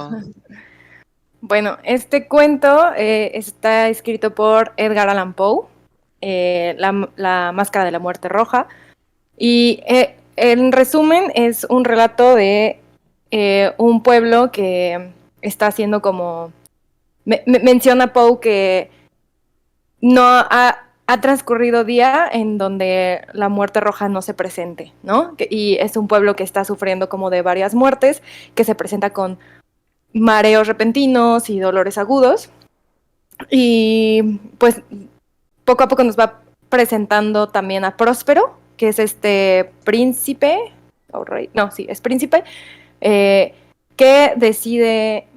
cuento? Bueno, este cuento está escrito por Edgar Allan Poe, la Máscara de la Muerte Roja, y en resumen es un relato de un pueblo que está haciendo como... menciona Poe que no ha transcurrido día en donde la muerte roja no se presente, ¿no? Y es un pueblo que está sufriendo como de varias muertes, que se presenta con mareos repentinos y dolores agudos. Y pues poco a poco nos va presentando también a Próspero, que es este príncipe, o rey, no, sí, es príncipe, eh, que decide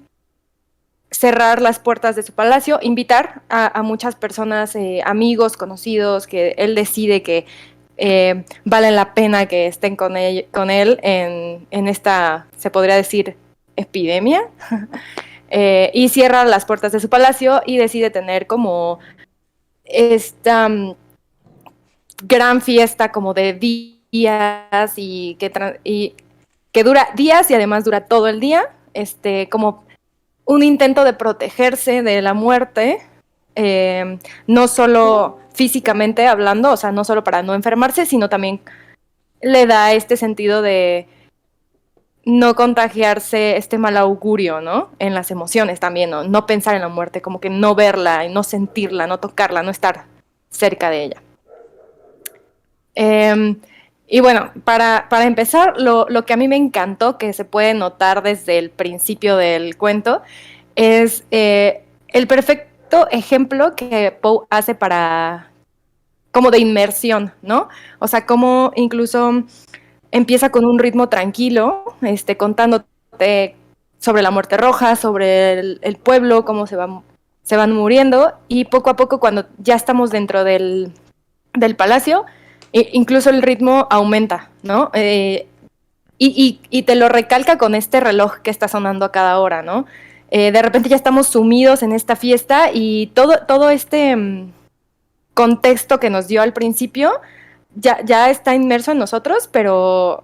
cerrar las puertas de su palacio, invitar a muchas personas, amigos, conocidos, que él decide que valen la pena que estén con él en esta, se podría decir, epidemia. Y cierra las puertas de su palacio y decide tener como esta gran fiesta como de días y que dura días y además dura todo el día, como un intento de protegerse de la muerte, no solo físicamente hablando, o sea, no solo para no enfermarse, sino también le da este sentido de no contagiarse este mal augurio, ¿no? En las emociones también, ¿no? No pensar en la muerte, como que no verla, no sentirla, no tocarla, no estar cerca de ella. Eh, y bueno, para empezar, lo que a mí me encantó, que se puede notar desde el principio del cuento, es el perfecto ejemplo que Poe hace para, como de inmersión, ¿no? O sea, como incluso empieza con un ritmo tranquilo, contándote sobre la muerte roja, sobre el pueblo, cómo se van muriendo, y poco a poco cuando ya estamos dentro del palacio, incluso el ritmo aumenta, ¿no? Y te lo recalca con este reloj que está sonando a cada hora, ¿no? De repente ya estamos sumidos en esta fiesta y todo este contexto que nos dio al principio ya está inmerso en nosotros, pero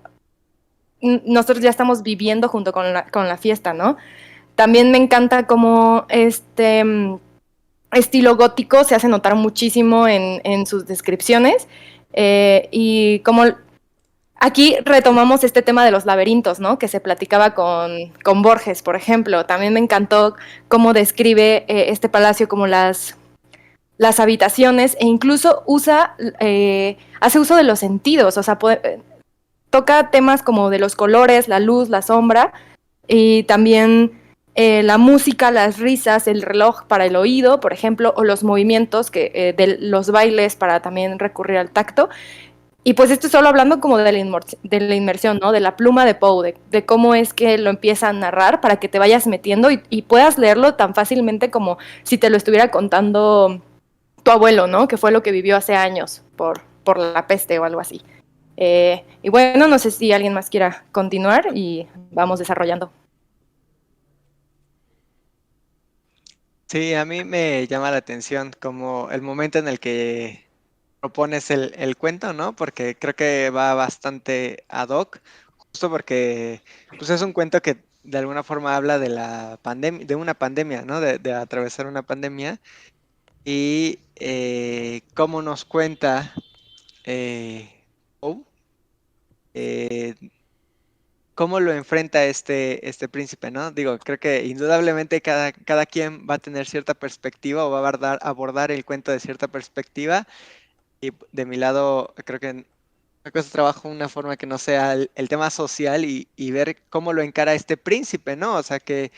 nosotros ya estamos viviendo junto con la fiesta, ¿no? También me encanta cómo estilo gótico se hace notar muchísimo en sus descripciones y como aquí retomamos este tema de los laberintos, ¿no? Que se platicaba con Borges, por ejemplo. También me encantó cómo describe este palacio como las habitaciones e incluso hace uso de los sentidos, o sea, toca temas como de los colores, la luz, la sombra y también la música, las risas, el reloj para el oído, por ejemplo, o los movimientos de los bailes para también recurrir al tacto. Y pues esto solo hablando como de la inmersión, ¿no? De la pluma de Poe, de cómo es que lo empieza a narrar para que te vayas metiendo y puedas leerlo tan fácilmente como si te lo estuviera contando tu abuelo, ¿no? Que fue lo que vivió hace años por la peste o algo así. Y bueno, no sé si alguien más quiera continuar y vamos desarrollando. Sí, a mí me llama la atención como el momento en el que propones el cuento, ¿no? Porque creo que va bastante ad hoc, justo porque pues es un cuento que de alguna forma habla de la pandemia, de una pandemia, ¿no? De atravesar una pandemia y cómo nos cuenta Poe, eh, cómo lo enfrenta este príncipe, ¿no? Digo, creo que indudablemente cada quien va a tener cierta perspectiva o va a abordar el cuento de cierta perspectiva. Y de mi lado, creo que me cuesta trabajo una forma que no sea el tema social y ver cómo lo encara este príncipe, ¿no? O sea, que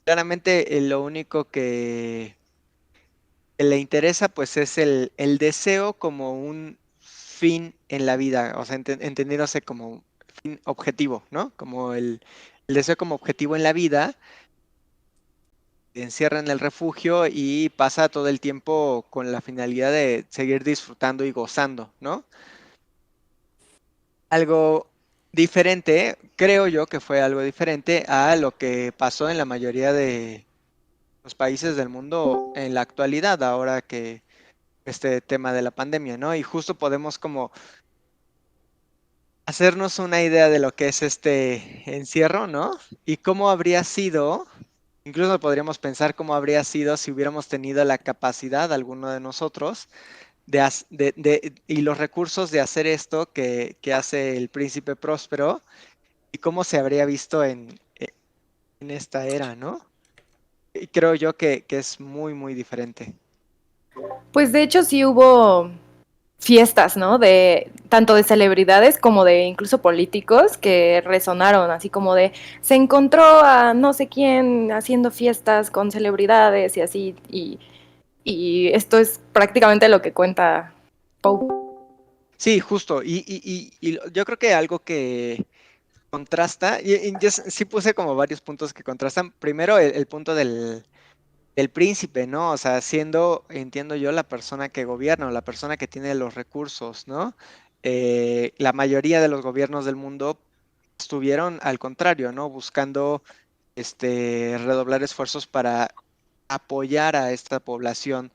claramente lo único que le interesa pues es el deseo como un fin en la vida, o sea, entendiéndose como fin objetivo, ¿no? Como el deseo como objetivo en la vida, se encierra en el refugio y pasa todo el tiempo con la finalidad de seguir disfrutando y gozando, ¿no? Algo diferente, creo yo que fue algo diferente a lo que pasó en la mayoría de los países del mundo en la actualidad, ahora que este tema de la pandemia, ¿no? Y justo podemos como hacernos una idea de lo que es este encierro, ¿no? Y cómo habría sido. Incluso podríamos pensar cómo habría sido si hubiéramos tenido la capacidad, alguno de nosotros, y los recursos de hacer esto que hace el príncipe próspero y cómo se habría visto en esta era, ¿no? Y creo yo que es muy, muy diferente. Pues de hecho sí hubo fiestas, ¿no? De tanto de celebridades como de incluso políticos que resonaron, así como de se encontró a no sé quién haciendo fiestas con celebridades y así, y esto es prácticamente lo que cuenta Poe. Sí, justo. Yo creo que algo que contrasta, y yo sí puse como varios puntos que contrastan. Primero, el punto del príncipe, ¿no? O sea, siendo, entiendo yo, la persona que gobierna o la persona que tiene los recursos, ¿no? La mayoría de los gobiernos del mundo estuvieron al contrario, ¿no? Buscando redoblar esfuerzos para apoyar a esta población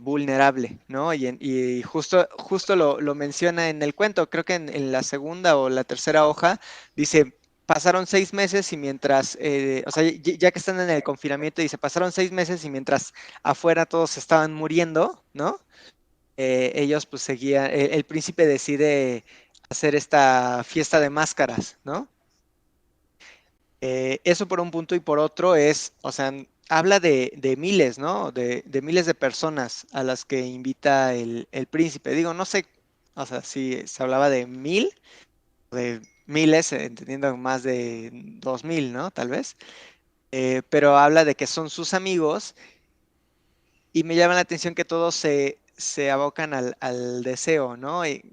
vulnerable, ¿no? Y justo lo menciona en el cuento, creo que en la segunda o la tercera hoja, dice, pasaron 6 meses y mientras, o sea, ya que están en el confinamiento, dice, pasaron 6 meses y mientras afuera todos estaban muriendo, ¿no? Ellos pues seguían, el príncipe decide hacer esta fiesta de máscaras, ¿no? Eso por un punto y por otro es, o sea, habla de miles, ¿no? De miles de personas a las que invita el príncipe. Digo, no sé, o sea, si se hablaba de mil, de miles, entendiendo más de 2000, ¿no? Tal vez. Pero habla de que son sus amigos y me llama la atención que todos se abocan al deseo, ¿no? Y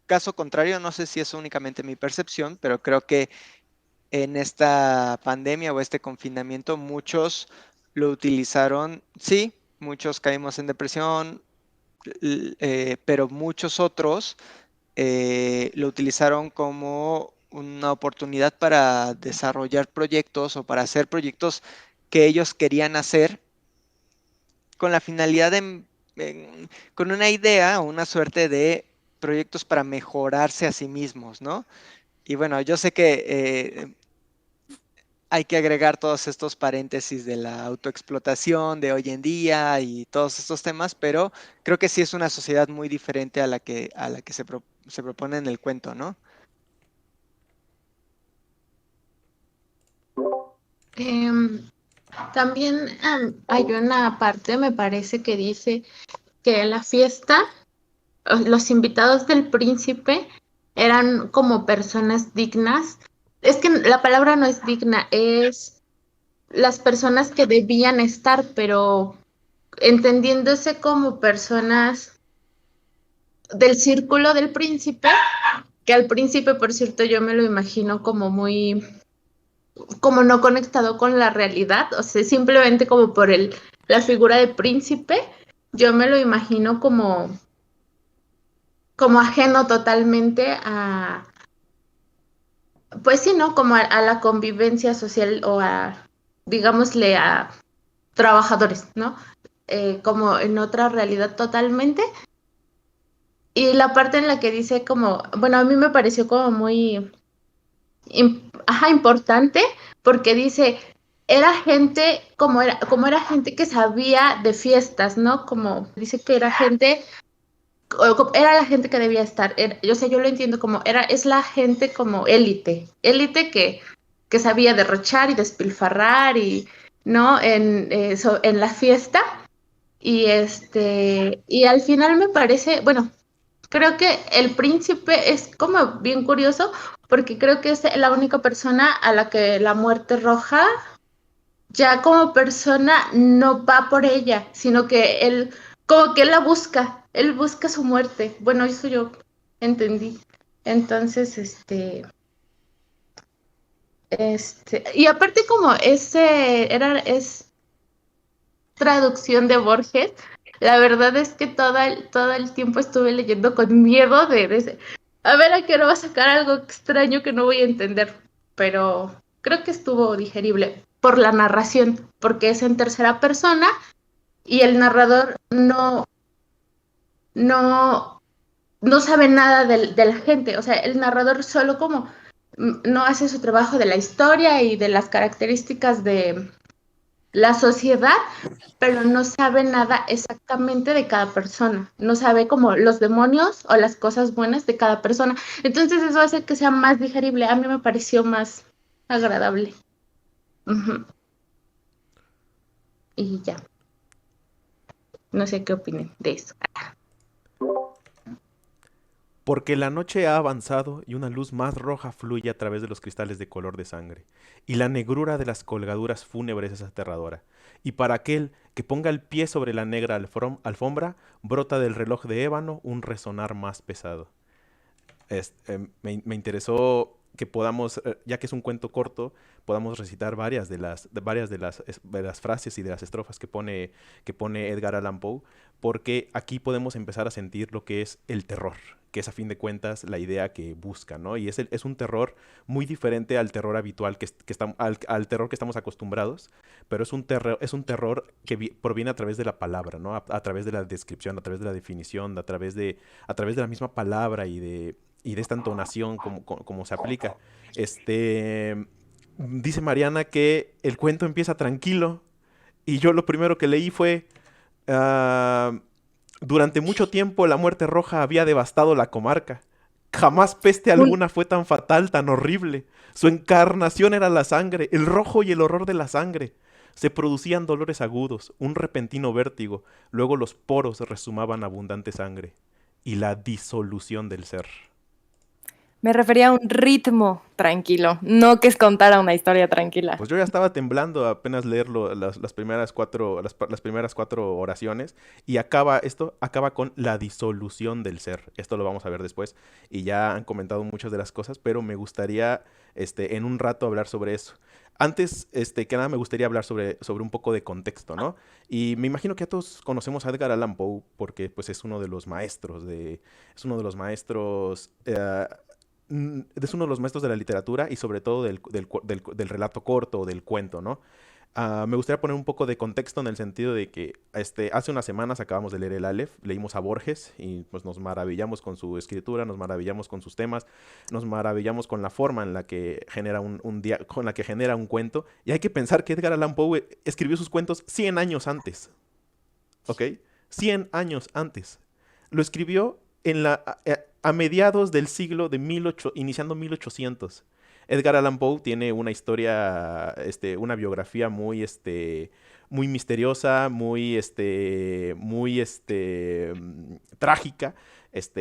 caso contrario, no sé si es únicamente mi percepción, pero creo que en esta pandemia o este confinamiento, muchos lo utilizaron, sí, muchos caímos en depresión, pero muchos otros lo utilizaron como una oportunidad para desarrollar proyectos o para hacer proyectos que ellos querían hacer con la finalidad con una idea o una suerte de proyectos para mejorarse a sí mismos, ¿no? Y bueno, yo sé que hay que agregar todos estos paréntesis de la autoexplotación de hoy en día y todos estos temas, pero creo que sí es una sociedad muy diferente a la que se propone en el cuento, ¿no? Em, También hay una parte, me parece, que dice que en la fiesta los invitados del príncipe eran como personas dignas. Es que la palabra no es digna, es las personas que debían estar, pero entendiéndose como personas del círculo del príncipe, que al príncipe, por cierto, yo me lo imagino como muy, como no conectado con la realidad, o sea, simplemente como por la figura de príncipe, yo me lo imagino como ajeno totalmente pues sí, ¿no? Como a la convivencia social o digámosle, a trabajadores, ¿no? Como en otra realidad totalmente. Y la parte en la que dice como, bueno, a mí me pareció como muy, importante, porque dice, era gente, como era gente que sabía de fiestas, ¿no? Como dice que era gente era la gente que debía estar. Yo sé, yo lo entiendo como es la gente como élite que sabía derrochar y despilfarrar y no en la fiesta. Y al final me parece, bueno, creo que el príncipe es como bien curioso porque creo que es la única persona a la que la muerte roja ya como persona no va por ella, sino que él, como que él busca su muerte. Bueno, eso yo entendí. Entonces, y aparte como es traducción de Borges, la verdad es que todo el tiempo estuve leyendo con miedo a ver a qué hora va a sacar algo extraño que no voy a entender, pero creo que estuvo digerible por la narración, porque es en tercera persona y el narrador no sabe nada de la gente, o sea, el narrador solo como no hace su trabajo de la historia y de las características de la sociedad, pero no sabe nada exactamente de cada persona. No sabe como los demonios o las cosas buenas de cada persona. Entonces eso hace que sea más digerible. A mí me pareció más agradable. Ujú. Y ya, no sé qué opinen de eso. Porque la noche ha avanzado y una luz más roja fluye a través de los cristales de color de sangre, y la negrura de las colgaduras fúnebres es aterradora. Y para aquel que ponga el pie sobre la negra alfombra, brota del reloj de ébano un resonar más pesado. Me interesó que podamos, ya que es un cuento corto, podamos recitar de las frases y de las estrofas que pone Edgar Allan Poe, porque aquí podemos empezar a sentir lo que es el terror, que es a fin de cuentas la idea que busca, ¿no? Y es un terror muy diferente al terror habitual, al terror que estamos acostumbrados, pero es un terror que proviene a través de la palabra, ¿no? A través de la descripción, a través de la definición, a través de la misma palabra y de esta entonación como se aplica. Dice Mariana que el cuento empieza tranquilo y yo lo primero que leí fue, ah, durante mucho tiempo la muerte roja había devastado la comarca. Jamás peste Un, alguna fue tan fatal, tan horrible. Su encarnación era la sangre, el rojo y el horror de la sangre. Se producían dolores agudos, un repentino vértigo, luego los poros resumaban abundante sangre y la disolución del ser. Me refería a un ritmo tranquilo, no que es contar una historia tranquila. Pues yo ya estaba temblando apenas leerlo las primeras las primeras cuatro oraciones y acaba con la disolución del ser. Esto lo vamos a ver después y ya han comentado muchas de las cosas, pero me gustaría en un rato hablar sobre eso. Antes, que nada, me gustaría hablar sobre un poco de contexto, ¿no? Y me imagino que ya todos conocemos a Edgar Allan Poe porque pues es uno de los maestros es uno de los maestros es uno de los maestros de la literatura y sobre todo del relato corto o del cuento, ¿no? Me gustaría poner un poco de contexto en el sentido de que hace unas semanas acabamos de leer el Aleph, leímos a Borges y pues nos maravillamos con su escritura, nos maravillamos con sus temas, nos maravillamos con la forma en la que genera con la que genera un cuento. Y hay que pensar que Edgar Allan Poe escribió sus cuentos 100 años antes, ¿ok? 100 años antes. Lo escribió a mediados del siglo de iniciando 1800. Edgar Allan Poe tiene una historia, una biografía muy misteriosa, trágica.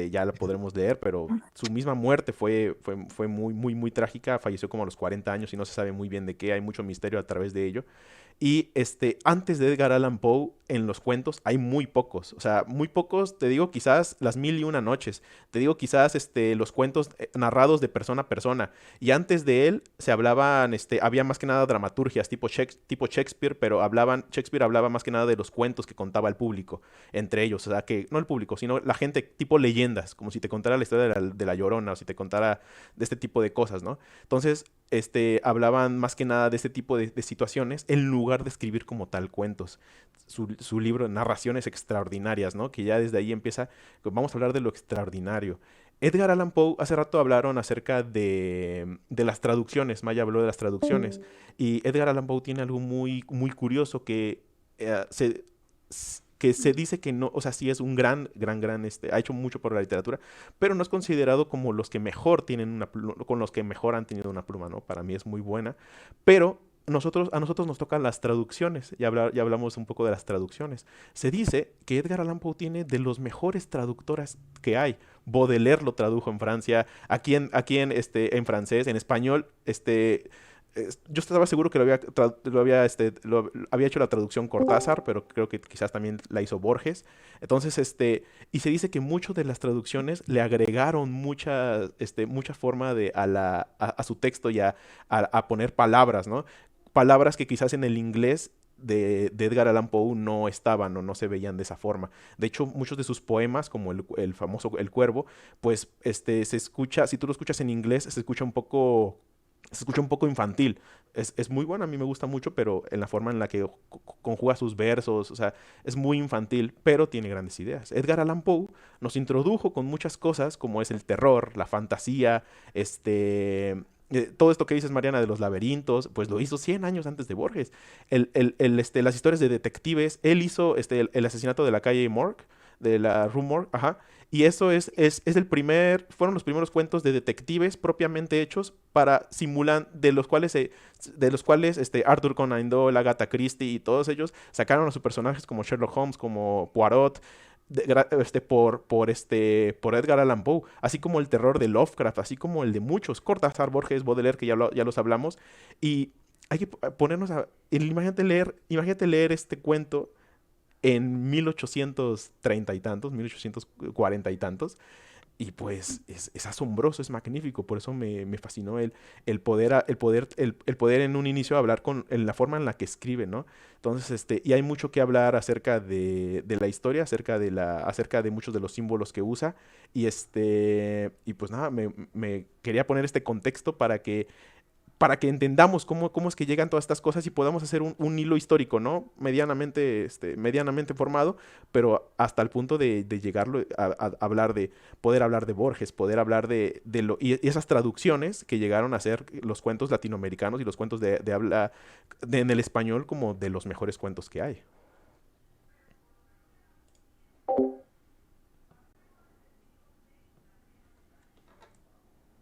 Ya la podremos leer, pero su misma muerte fue muy, muy, muy trágica. Falleció como a los 40 años y no se sabe muy bien de qué. Hay mucho misterio a través de ello. Y antes de Edgar Allan Poe, en los cuentos hay muy pocos. O sea, muy pocos, te digo, quizás las mil y una noches. Te digo, quizás los cuentos narrados de persona a persona. Y antes de él se hablaban, había más que nada dramaturgias tipo Shakespeare, pero Shakespeare hablaba más que nada de los cuentos que contaba el público, entre ellos. O sea, que no el público, sino la gente tipo leyendas, como si te contara la historia de la Llorona o si te contara de este tipo de cosas, ¿no? Entonces, hablaban más que nada de este tipo de situaciones en lugar de escribir como tal cuentos. Su libro, Narraciones Extraordinarias, ¿no? Que ya desde ahí empieza, vamos a hablar de lo extraordinario. Edgar Allan Poe, hace rato hablaron acerca de las traducciones, Maya habló de las traducciones, y Edgar Allan Poe tiene algo muy, muy curioso eh, se, que se dice que no, o sea, sí es un gran, ha hecho mucho por la literatura, pero no es considerado como los que mejor tienen una pluma, con los que mejor han tenido una pluma, ¿no? Para mí es muy buena, pero a nosotros nos tocan las traducciones, ya hablamos un poco de las traducciones. Se dice que Edgar Allan Poe tiene de los mejores traductores que hay. Baudelaire lo tradujo en Francia, en francés, en español, yo estaba seguro que lo había hecho la traducción Cortázar, pero creo que quizás también la hizo Borges. Entonces, y se dice que muchas de las traducciones le agregaron mucha forma a su texto y a poner palabras, ¿no? Palabras que quizás en el inglés de Edgar Allan Poe no estaban o no se veían de esa forma. De hecho, muchos de sus poemas, como el famoso El Cuervo, pues se escucha, si tú lo escuchas en inglés, se escucha un poco infantil. Es muy bueno, a mí me gusta mucho, pero en la forma en la que conjuga sus versos, o sea, es muy infantil, pero tiene grandes ideas. Edgar Allan Poe nos introdujo con muchas cosas, como es el terror, la fantasía, todo esto que dices, Mariana, de los laberintos, pues lo hizo 100 años antes de Borges. Las historias de detectives, él hizo el asesinato de la calle Morgue, de la Rue Morgue, ajá. Y eso fueron los primeros cuentos de detectives propiamente hechos para simular, de los cuales Arthur Conan Doyle, Agatha Christie y todos ellos sacaron a sus personajes como Sherlock Holmes, como Poirot, por Edgar Allan Poe, así como el terror de Lovecraft, así como el de muchos, Cortázar, Borges, Baudelaire, que ya los hablamos, y hay que ponernos imagínate leer este cuento en 1830 y tantos, 1840 y tantos, y pues es asombroso, es magnífico, por eso me fascinó el poder en un inicio hablar en la forma en la que escribe, ¿no? Entonces, y hay mucho que hablar acerca de la historia, acerca de muchos de los símbolos que usa, y pues nada, me quería poner este contexto para que entendamos cómo es que llegan todas estas cosas y podamos hacer un hilo histórico, ¿no? Medianamente formado, pero hasta el punto de llegarlo poder hablar de Borges, poder hablar y esas traducciones que llegaron a ser los cuentos latinoamericanos y los cuentos de habla en el español como de los mejores cuentos que hay.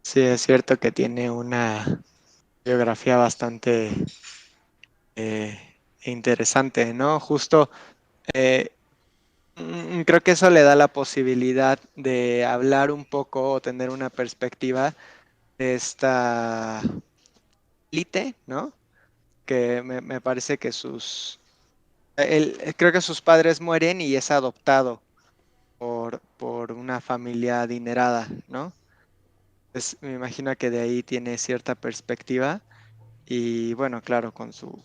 Sí, es cierto que tiene una biografía bastante eh, interesante, ¿no? Justo eh, creo que eso le da la posibilidad de hablar un poco o tener una perspectiva de esta élite, ¿no? Que me parece que creo que sus padres mueren y es adoptado por una familia adinerada, ¿no? Entonces, me imagino que de ahí tiene cierta perspectiva y bueno, claro, con su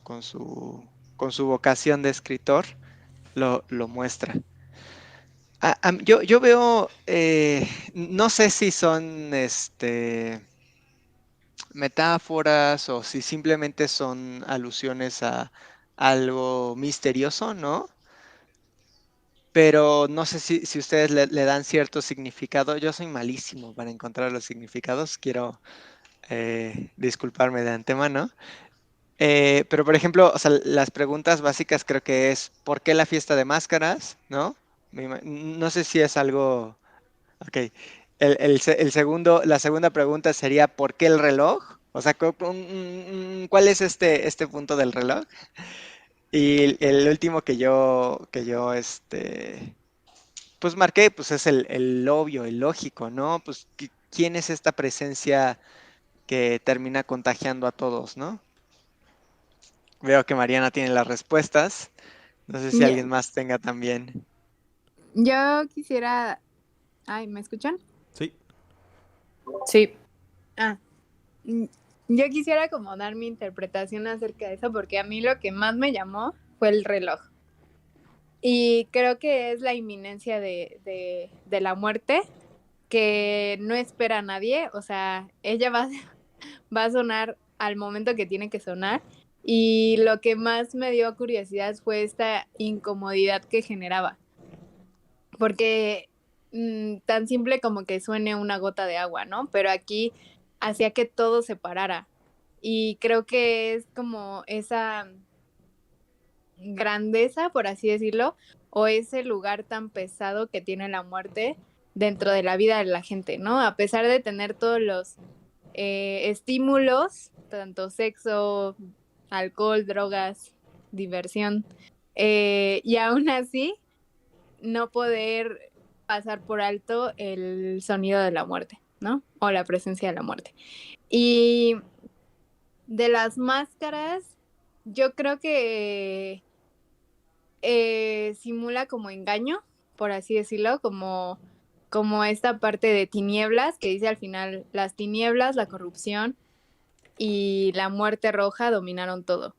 vocación de escritor lo muestra. Yo veo, no sé si son metáforas o si simplemente son alusiones a algo misterioso, ¿no? Pero no sé si ustedes le dan cierto significado. Yo soy malísimo para encontrar los significados, quiero disculparme de antemano. Pero por ejemplo, o sea, las preguntas básicas creo que es ¿por qué la fiesta de máscaras? ¿No? No sé si es algo. Ok. La segunda pregunta sería ¿por qué el reloj? O sea, ¿cuál es este punto del reloj? Y el último que yo pues marqué, pues es el obvio, el lógico, ¿no? Pues ¿quién es esta presencia que termina contagiando a todos, ¿no? Veo que Mariana tiene las respuestas. No sé si Ya- alguien más tenga también. Yo quisiera... Ay, ¿me escuchan? Sí. Sí. Ah, mm, yo quisiera como dar mi interpretación acerca de eso porque a mí lo que más me llamó fue el reloj. Y creo que es la inminencia de la muerte que no espera a nadie, o sea, ella va a sonar al momento que tiene que sonar. Y lo que más me dio curiosidad fue esta incomodidad que generaba, porque tan simple como que suene una gota de agua, ¿no? Pero aquí hacía que todo se parara. Y creo que es como esa grandeza, por así decirlo, o ese lugar tan pesado que tiene la muerte dentro de la vida de la gente, ¿no? A pesar de tener todos los estímulos, tanto sexo, alcohol, drogas, diversión, y aún así no poder pasar por alto el sonido de la muerte, ¿no? O la presencia de la muerte. Y de las máscaras, yo creo que simula como engaño, por así decirlo, como esta parte de tinieblas que dice al final, las tinieblas, la corrupción y la muerte roja dominaron todo.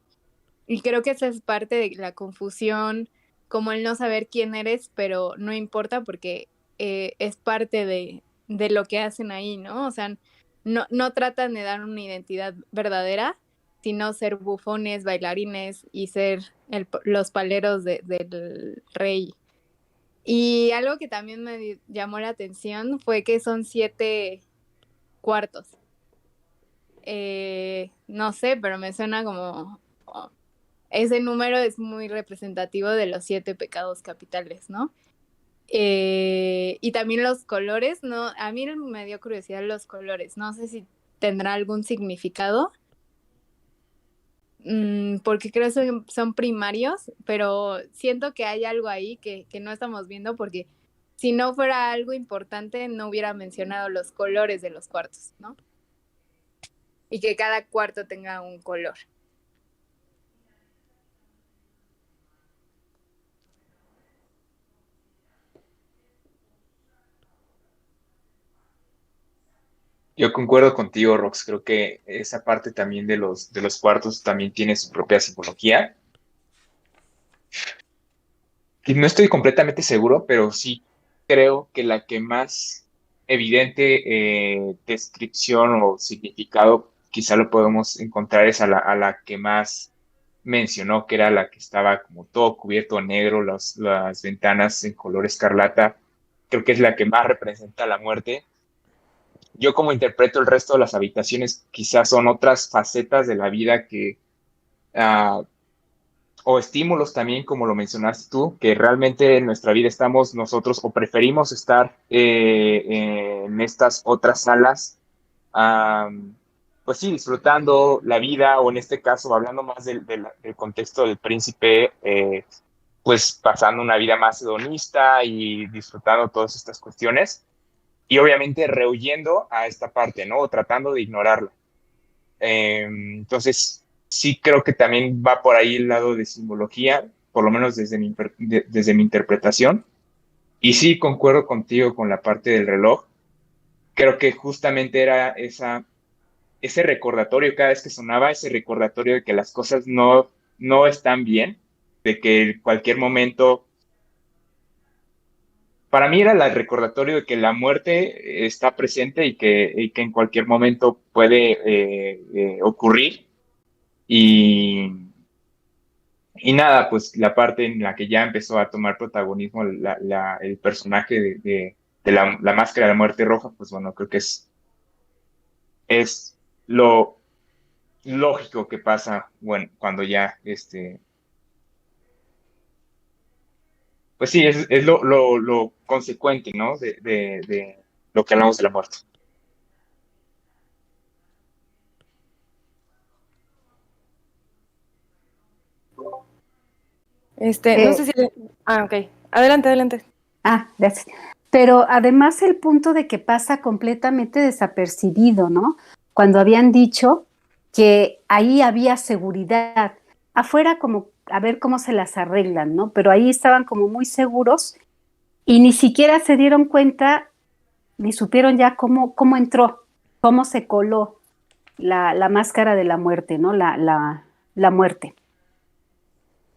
Y creo que esa es parte de la confusión, como el no saber quién eres, pero no importa porque es parte de lo que hacen ahí, ¿no? O sea, no tratan de dar una identidad verdadera, sino ser bufones, bailarines y ser los paleros del rey. Y algo que también me llamó la atención fue que son 7 cuartos. no sé, pero me suena como... ese número es muy representativo de los 7 pecados capitales, ¿no? Y también los colores, ¿no? A mí me dio curiosidad los colores. No sé si tendrá algún significado, porque creo que son primarios, pero siento que hay algo ahí que no estamos viendo, porque si no fuera algo importante, no hubiera mencionado los colores de los cuartos, ¿no? Y que cada cuarto tenga un color. Yo concuerdo contigo, Rox. Creo que esa parte también de los cuartos también tiene su propia simbología. Y no estoy completamente seguro, pero sí creo que la que más evidente descripción o significado quizá lo podemos encontrar es a la que más mencionó, que era la que estaba como todo cubierto de negro, las ventanas en color escarlata. Creo que es la que más representa la muerte. Yo como interpreto el resto de las habitaciones, quizás son otras facetas de la vida que, ah, o estímulos también, como lo mencionaste tú, que realmente en nuestra vida estamos nosotros o preferimos estar en estas otras salas, pues sí, disfrutando la vida, o en este caso, hablando más del contexto del príncipe, pues pasando una vida más hedonista y disfrutando todas estas cuestiones y obviamente rehuyendo a esta parte, ¿no? O tratando de ignorarla. Entonces, sí creo que también va por ahí el lado de simbología, por lo menos desde mi interpretación. Y sí, concuerdo contigo con la parte del reloj. Creo que justamente era ese recordatorio, cada vez que sonaba, ese recordatorio de que las cosas no están bien, de que en cualquier momento para mí era el recordatorio de que la muerte está presente y que en cualquier momento puede ocurrir. Y, y nada, pues la parte en la que ya empezó a tomar protagonismo el personaje de la máscara de la muerte roja, pues bueno, creo que es lo lógico que pasa, bueno, cuando ya pues sí, es lo consecuente, ¿no? De lo que hablamos de la muerte. No sé si... ok. Adelante, adelante. Gracias. Pero además el punto de que pasa completamente desapercibido, ¿no? Cuando habían dicho que ahí había seguridad, afuera como a ver cómo se las arreglan, ¿no? Pero ahí estaban como muy seguros y ni siquiera se dieron cuenta ni supieron ya cómo entró, cómo se coló la máscara de la muerte, ¿no? La muerte.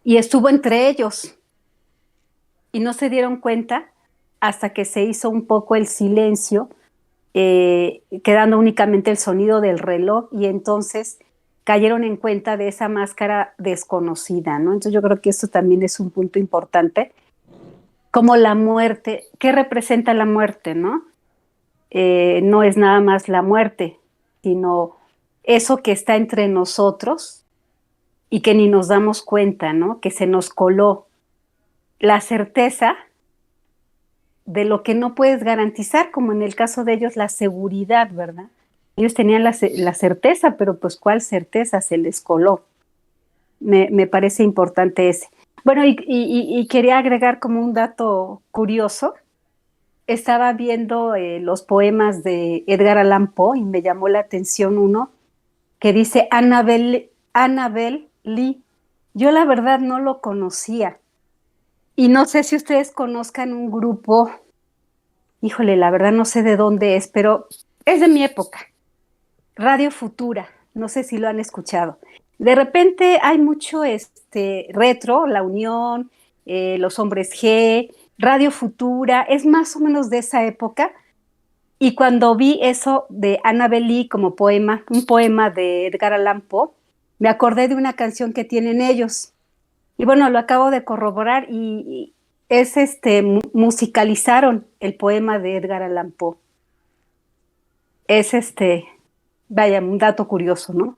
Y estuvo entre ellos y no se dieron cuenta hasta que se hizo un poco el silencio, quedando únicamente el sonido del reloj, y entonces cayeron en cuenta de esa máscara desconocida, ¿no? Entonces yo creo que esto también es un punto importante, como la muerte, ¿qué representa la muerte, no? No es nada más la muerte, sino eso que está entre nosotros y que ni nos damos cuenta, ¿no? Que se nos coló, la certeza de lo que no puedes garantizar, como en el caso de ellos, la seguridad, ¿verdad? Ellos tenían la certeza, pero pues ¿cuál certeza? Se les coló. Me parece importante ese. Bueno, y quería agregar como un dato curioso. Estaba viendo los poemas de Edgar Allan Poe y me llamó la atención uno que dice Annabel Lee. Yo la verdad no lo conocía. Y no sé si ustedes conozcan un grupo, híjole, la verdad no sé de dónde es, pero es de mi época, Radio Futura, no sé si lo han escuchado. De repente hay mucho retro, La Unión, Los Hombres G, Radio Futura, es más o menos de esa época. Y cuando vi eso de Annabel Lee como poema, un poema de Edgar Allan Poe, me acordé de una canción que tienen ellos. Y bueno, lo acabo de corroborar y es musicalizaron el poema de Edgar Allan Poe. Es vaya, un dato curioso, ¿no?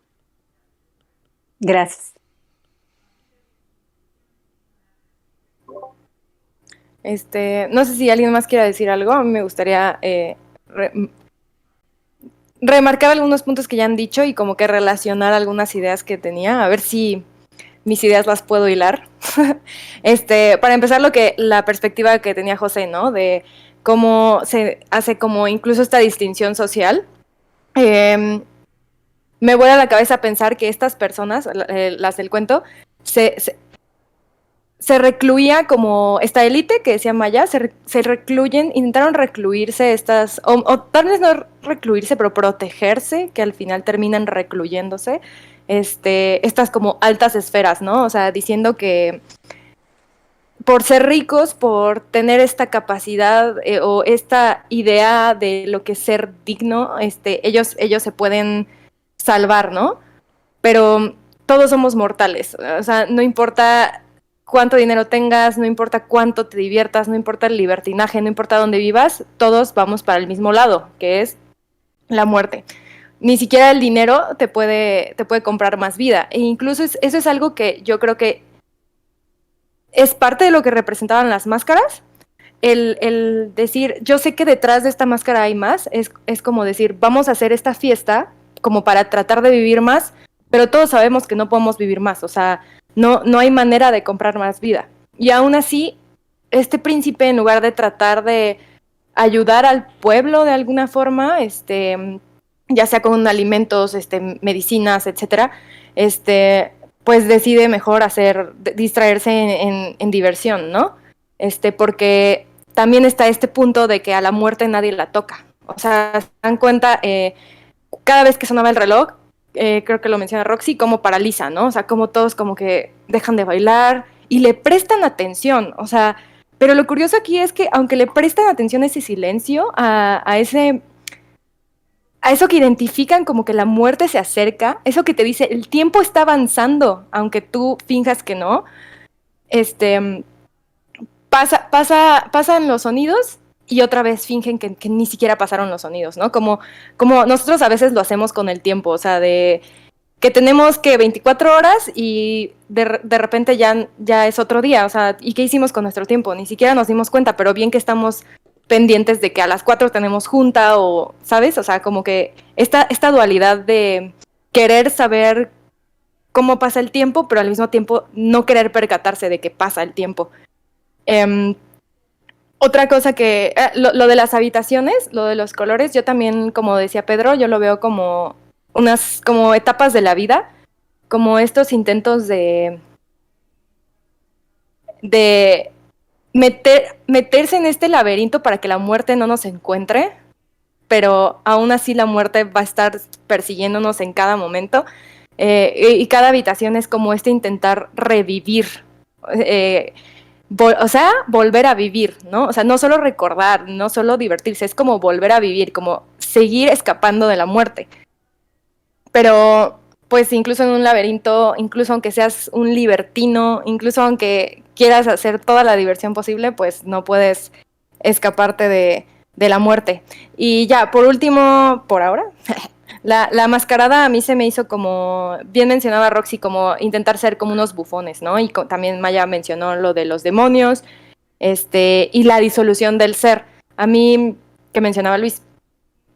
Gracias. No sé si alguien más quiera decir algo. A mí me gustaría remarcar algunos puntos que ya han dicho y como que relacionar algunas ideas que tenía, a ver si mis ideas las puedo hilar. Para empezar, la perspectiva que tenía José, ¿no? De cómo se hace como incluso esta distinción social. Me vuela a la cabeza pensar que estas personas, las del cuento, se recluía como esta élite que decía Maya, se recluyen, intentaron recluirse o tal vez no recluirse, pero protegerse, que al final terminan recluyéndose, estas como altas esferas, ¿no? O sea, diciendo que por ser ricos, por tener esta capacidad o esta idea de lo que es ser digno, ellos se pueden salvar, ¿no? Pero todos somos mortales, o sea, no importa cuánto dinero tengas, no importa cuánto te diviertas, no importa el libertinaje, no importa dónde vivas, todos vamos para el mismo lado, que es la muerte. Ni siquiera el dinero te puede comprar más vida. E incluso eso es algo que yo creo que es parte de lo que representaban las máscaras. El decir, yo sé que detrás de esta máscara hay más, es como decir, vamos a hacer esta fiesta como para tratar de vivir más, pero todos sabemos que no podemos vivir más, o sea, no hay manera de comprar más vida. Y aún así, este príncipe, en lugar de tratar de ayudar al pueblo de alguna forma, ya sea con alimentos, medicinas, etcétera, pues decide mejor distraerse en diversión, ¿no? Porque también está este punto de que a la muerte nadie la toca. O sea, se dan cuenta, cada vez que sonaba el reloj, creo que lo menciona Roxy, como paraliza, ¿no? O sea, como todos como que dejan de bailar y le prestan atención, o sea, pero lo curioso aquí es que aunque le prestan atención a ese silencio, a eso que identifican como que la muerte se acerca, eso que te dice, el tiempo está avanzando, aunque tú finjas que no, pasan los sonidos y otra vez fingen que ni siquiera pasaron los sonidos, ¿no? Como nosotros a veces lo hacemos con el tiempo, o sea, de que tenemos que 24 horas y de repente ya es otro día, o sea, ¿y qué hicimos con nuestro tiempo? Ni siquiera nos dimos cuenta, pero bien que estamos pendientes de que a las 4 tenemos junta o, ¿sabes? O sea, como que esta dualidad de querer saber cómo pasa el tiempo, pero al mismo tiempo no querer percatarse de que pasa el tiempo. Otra cosa que, lo de las habitaciones, lo de los colores, yo también, como decía Pedro, yo lo veo como como etapas de la vida, como estos intentos de meterse en este laberinto para que la muerte no nos encuentre, pero aún así la muerte va a estar persiguiéndonos en cada momento, y cada habitación es como intentar revivir, o sea, volver a vivir, ¿no? O sea, no solo recordar, no solo divertirse, es como volver a vivir, como seguir escapando de la muerte. Pero, pues, incluso en un laberinto, incluso aunque seas un libertino, incluso aunque quieras hacer toda la diversión posible, pues no puedes escaparte de la muerte. Y ya, por último, por ahora, la mascarada a mí se me hizo como, bien mencionaba Roxy, como intentar ser como unos bufones, ¿no? Y también Maya mencionó lo de los demonios, y la disolución del ser. A mí, que mencionaba Luis,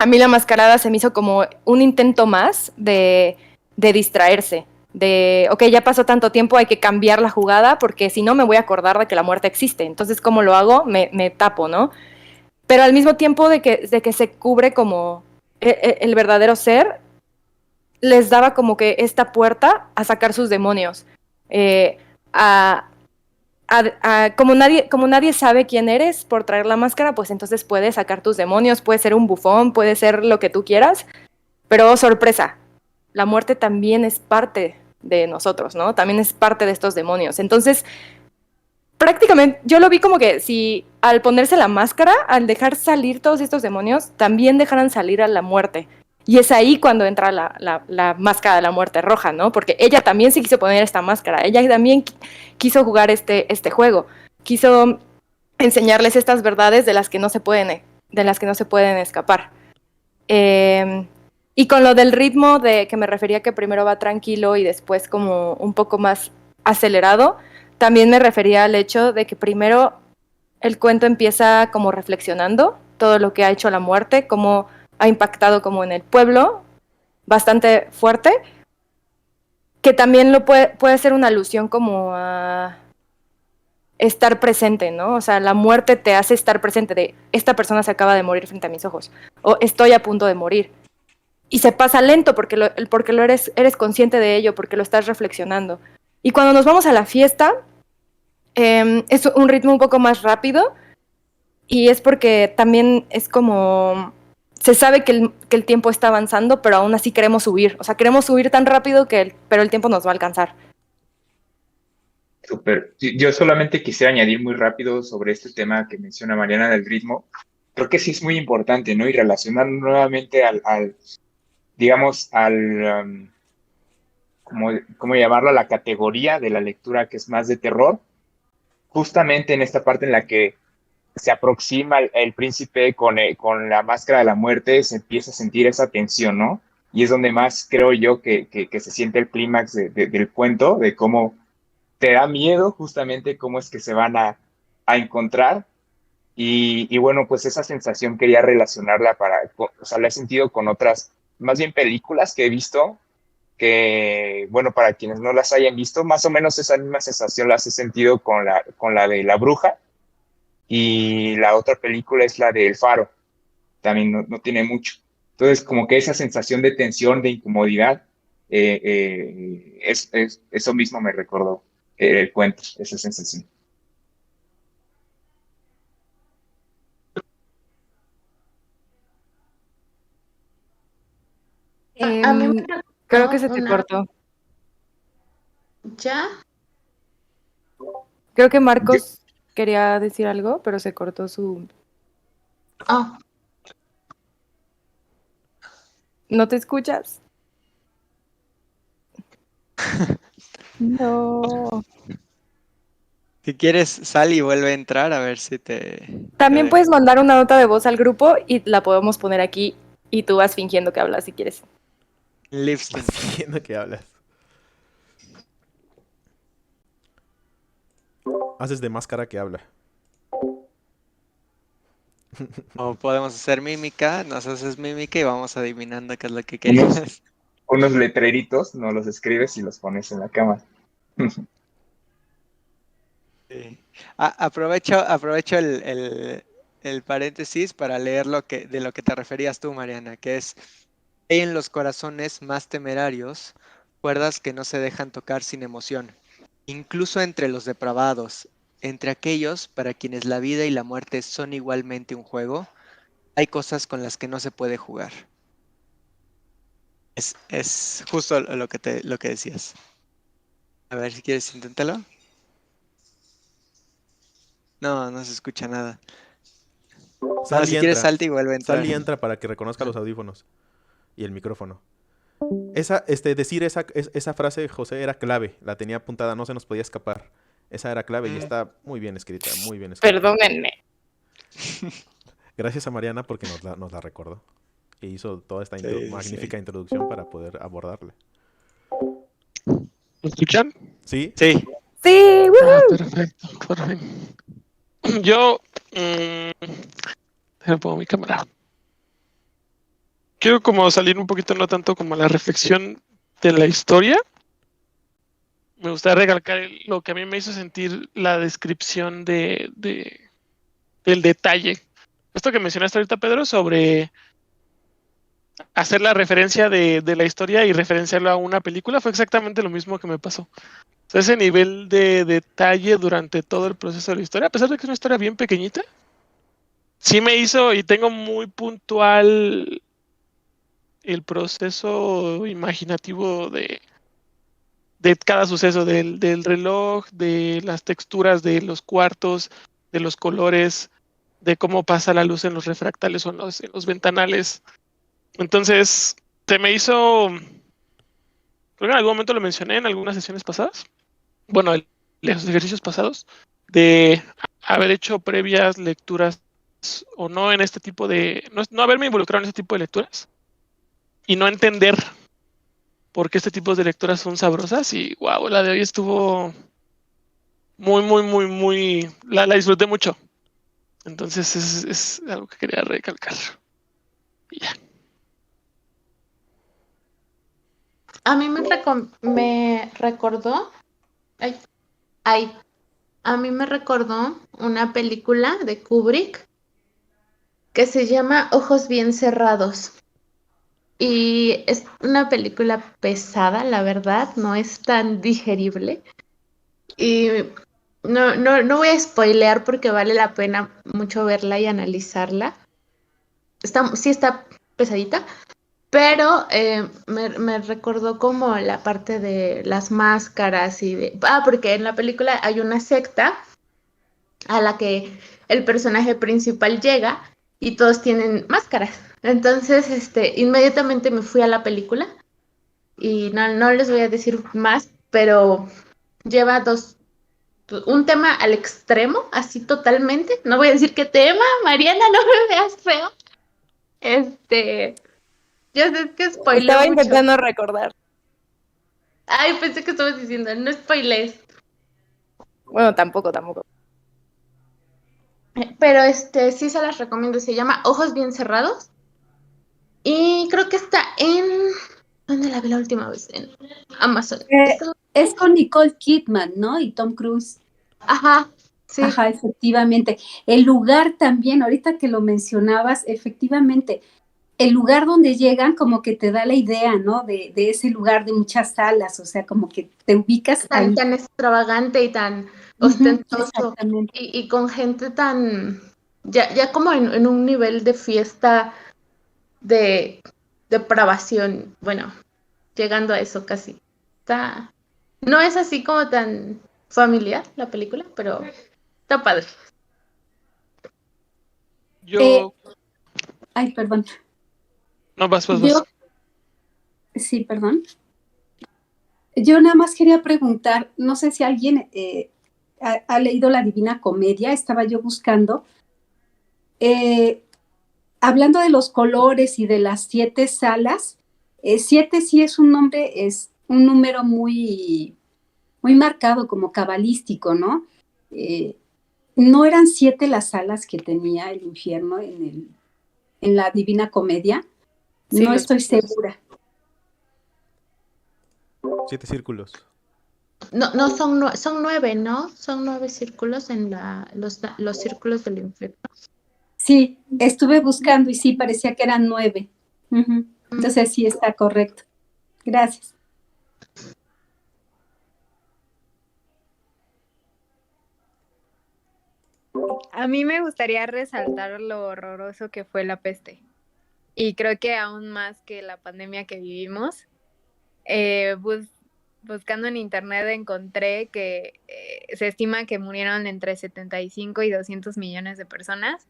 a mí la mascarada se me hizo como un intento más de distraerse, de, ok, ya pasó tanto tiempo, hay que cambiar la jugada, porque si no me voy a acordar de que la muerte existe. Entonces, ¿cómo lo hago? Me tapo, ¿no? Pero al mismo tiempo de que se cubre como el verdadero ser, les daba como que esta puerta a sacar sus demonios, como nadie sabe quién eres por traer la máscara, pues entonces puedes sacar tus demonios, puedes ser un bufón, puedes ser lo que tú quieras, pero sorpresa, la muerte también es parte de nosotros, ¿no? También es parte de estos demonios. Entonces, prácticamente, yo lo vi como que si al ponerse la máscara, al dejar salir todos estos demonios, también dejaran salir a la muerte. Y es ahí cuando entra la máscara de la muerte roja, ¿no? Porque ella también se quiso poner esta máscara, ella también quiso jugar este juego, quiso enseñarles estas verdades de las que no se pueden escapar. Y con lo del ritmo de que me refería que primero va tranquilo y después como un poco más acelerado, también me refería al hecho de que primero el cuento empieza como reflexionando todo lo que ha hecho la muerte, cómo ha impactado como en el pueblo, bastante fuerte, que también puede ser una alusión como a estar presente, ¿no? O sea, la muerte te hace estar presente de esta persona se acaba de morir frente a mis ojos, o estoy a punto de morir. Y se pasa lento porque lo eres consciente de ello, porque lo estás reflexionando. Y cuando nos vamos a la fiesta, es un ritmo un poco más rápido, y es porque también es como se sabe que el tiempo está avanzando, pero aún así queremos subir. O sea, queremos subir tan rápido pero el tiempo nos va a alcanzar. Súper. Sí, yo solamente quisiera añadir muy rápido sobre este tema que menciona Mariana del ritmo. Creo que sí es muy importante, ¿no? Y relacionar nuevamente digamos, ¿cómo llamarlo? A la categoría de la lectura que es más de terror, justamente en esta parte en la que se aproxima el príncipe con la máscara de la muerte, se empieza a sentir esa tensión, ¿no? Y es donde más creo yo que se siente el clímax del cuento, de cómo te da miedo justamente cómo es que se van a encontrar. Y bueno, pues esa sensación quería relacionarla o sea, la he sentido con otras, más bien películas que he visto, que bueno, para quienes no las hayan visto, más o menos esa misma sensación las he sentido con la de La Bruja, y la otra película es la de El Faro, también no tiene mucho. Entonces, como que esa sensación de tensión, de incomodidad, eso mismo me recordó el cuento, esa sensación. A mí me Creo que se recordó te cortó. ¿Ya? Creo que Marcos quería decir algo, pero se cortó su... Oh, ¿No te escuchas? No. Si quieres, sal y vuelve a entrar a ver si te... También puedes mandar una nota de voz al grupo y la podemos poner aquí y tú vas fingiendo que hablas si quieres. Livestream. Vas fingiendo que hablas. Haces de máscara que habla. O podemos hacer mímica, nos haces mímica y vamos adivinando qué es lo que querías. Unos letreritos, no los escribes y los pones en la cámara. Sí. Aprovecho el paréntesis para leer de lo que te referías tú, Mariana, que es: hay en los corazones más temerarios cuerdas que no se dejan tocar sin emoción, incluso entre los depravados, entre aquellos para quienes la vida y la muerte son igualmente un juego, hay cosas con las que no se puede jugar. Es justo lo que decías. A ver si quieres, inténtalo. No se escucha nada. Sal y Si quieres, entra. salte y vuelve a entrar. Sal y entra para que reconozca los audífonos y el micrófono. Decir esa frase, José, era clave. La tenía apuntada, no se nos podía escapar. Esa era clave y está muy bien escrita, muy bien escrita. Perdónenme. Gracias a Mariana porque nos la recordó. E hizo toda esta magnífica introducción para poder abordarla. ¿Me escuchan? ¿Sí? Sí. Sí, Perfecto. Yo pongo mi cámara. Quiero como salir un poquito, no tanto como a la reflexión de la historia. Me gustaría recalcar lo que a mí me hizo sentir la descripción del detalle. Esto que mencionaste ahorita, Pedro, sobre hacer la referencia de la historia y referenciarlo a una película, fue exactamente lo mismo que me pasó. O sea, ese nivel de detalle durante todo el proceso de la historia, a pesar de que es una historia bien pequeñita, sí me hizo, y tengo muy puntual el proceso imaginativo de cada suceso, del reloj, de las texturas de los cuartos, de los colores, de cómo pasa la luz en los refractales o en los ventanales. Entonces, se me hizo, creo que en algún momento lo mencioné en algunas sesiones pasadas, bueno, los ejercicios pasados, de haber hecho previas lecturas o no en este tipo de, no haberme involucrado en este tipo de lecturas, y no entender por qué este tipo de lecturas son sabrosas. Y wow, la de hoy estuvo muy, la disfruté mucho. Entonces es algo que quería recalcar. Y ya. A mí me recordó, ay, ay, a mí me recordó una película de Kubrick que se llama Ojos bien cerrados. Y es una película pesada, la verdad, no es tan digerible. Y no voy a spoilear porque vale la pena mucho verla y analizarla. Sí está pesadita, pero me recordó como la parte de las máscaras y de... Ah, porque en la película hay una secta a la que el personaje principal llega y todos tienen máscaras. Entonces, inmediatamente me fui a la película y no les voy a decir más, pero lleva un tema al extremo, así totalmente. No voy a decir qué tema, Mariana, no me veas feo. Ya sé que spoileo Estaba mucho. intentando recordar. Ay, pensé que estabas diciendo, no spoilees. Bueno, tampoco. Pero sí se las recomiendo, se llama Ojos bien cerrados. Y creo que está en... ¿Dónde la vi la última vez? En Amazon. Es con Nicole Kidman, ¿no? Y Tom Cruise. Ajá, sí. Ajá, efectivamente. El lugar también, ahorita que lo mencionabas, efectivamente, el lugar donde llegan como que te da la idea, ¿no? De ese lugar de muchas salas, o sea, como que te ubicas ahí. Tan extravagante y tan Ujú, ostentoso. exactamente. Y con gente tan... Ya como en un nivel de fiesta de depravación. Bueno, llegando a eso casi. No es así como tan familiar la película, pero está padre. Yo. Ay, perdón. No, vas. Sí, perdón. Yo nada más quería preguntar, no sé si alguien ha leído La Divina Comedia, estaba yo buscando. Hablando de los colores y de las 7 salas, 7 sí es un nombre, es un número muy, muy marcado como cabalístico, ¿no? ¿No eran 7 las salas que tenía el infierno en la Divina Comedia? Sí, No estoy segura. 7 círculos. No, son 9, ¿no? Son 9 círculos en los círculos del infierno. Sí, estuve buscando y sí, parecía que eran 9. Uh-huh. Entonces sí está correcto. Gracias. A mí me gustaría resaltar lo horroroso que fue la peste. Y creo que aún más que la pandemia que vivimos, buscando en internet encontré que se estima que murieron entre 75 y 200 millones de personas.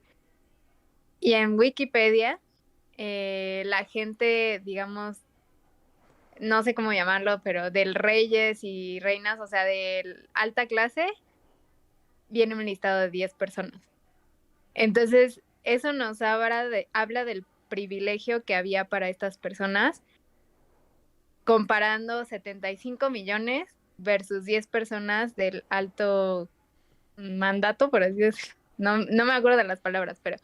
Y en Wikipedia, la gente, digamos, no sé cómo llamarlo, pero del reyes y reinas, o sea, de alta clase, viene un listado de 10 personas. Entonces, eso nos habla del privilegio que había para estas personas, comparando 75 millones versus 10 personas del alto mandato, por así decirlo. No me acuerdo de las palabras, pero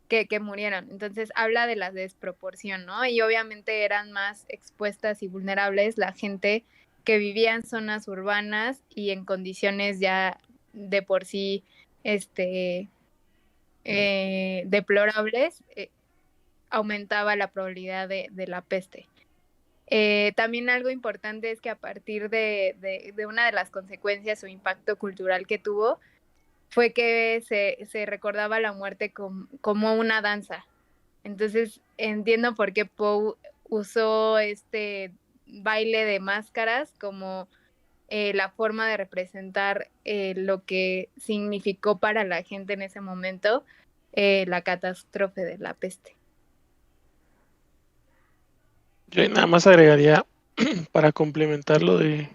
que murieron. Entonces, habla de la desproporción, ¿no? Y obviamente eran más expuestas y vulnerables la gente que vivía en zonas urbanas y en condiciones ya de por sí deplorables, aumentaba la probabilidad de la peste. También algo importante es que a partir de una de las consecuencias o impacto cultural que tuvo, fue que se recordaba la muerte como una danza. Entonces entiendo por qué Poe usó este baile de máscaras como la forma de representar lo que significó para la gente en ese momento la catástrofe de la peste. Yo nada más agregaría para complementar lo de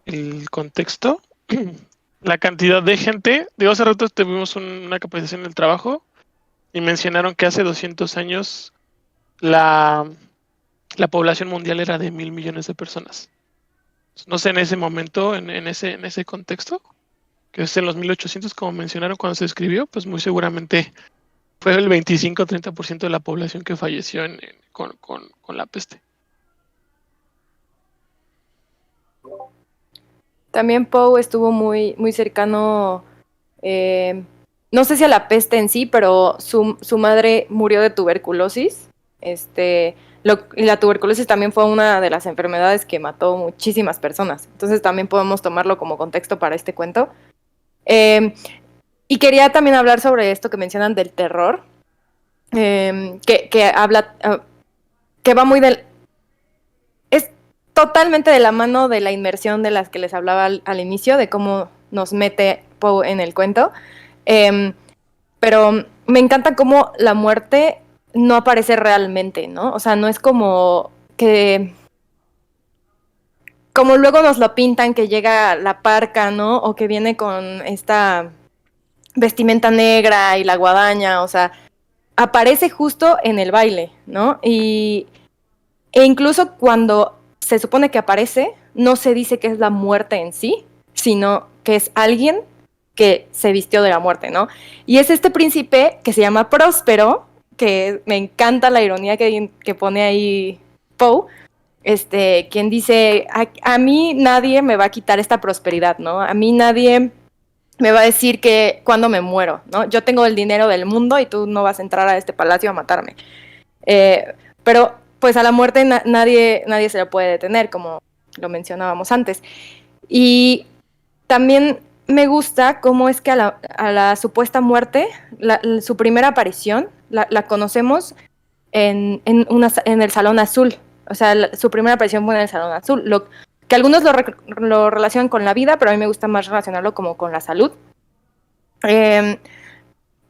el contexto, la cantidad de gente. Digo, hace rato tuvimos una capacitación en el trabajo y mencionaron que hace 200 años la, la población mundial era de 1.000 millones de personas. No sé, en ese momento, en ese contexto, que es en los 1800, como mencionaron cuando se escribió, pues muy seguramente fue el 25-30% de la población que falleció con la peste. También Poe estuvo muy, muy cercano, no sé si a la peste en sí, pero su madre murió de tuberculosis. Y la tuberculosis también fue una de las enfermedades que mató muchísimas personas. Entonces también podemos tomarlo como contexto para este cuento. Y quería también hablar sobre esto que mencionan del terror, que habla, que va muy del... Es totalmente de la mano de la inmersión de las que les hablaba al inicio, de cómo nos mete Poe en el cuento. Pero me encanta cómo la muerte no aparece realmente, ¿no? O sea, no es como que... Como luego nos lo pintan, que llega la parca, ¿no? O que viene con esta vestimenta negra y la guadaña, o sea, aparece justo en el baile, ¿no? E incluso cuando se supone que aparece, no se dice que es la muerte en sí, sino que es alguien que se vistió de la muerte, ¿no? Y es este príncipe que se llama Próspero, que me encanta la ironía que pone ahí Poe, quien dice, a mí nadie me va a quitar esta prosperidad, ¿no? A mí nadie me va a decir que cuando me muero, ¿no? Yo tengo el dinero del mundo y tú no vas a entrar a este palacio a matarme. Pero pues a la muerte nadie se la puede detener, como lo mencionábamos antes. Y también me gusta cómo es que a la supuesta muerte, su primera aparición, la conocemos en el Salón Azul. O sea, su primera aparición fue en el Salón Azul. Que algunos lo relacionan con la vida, pero a mí me gusta más relacionarlo como con la salud.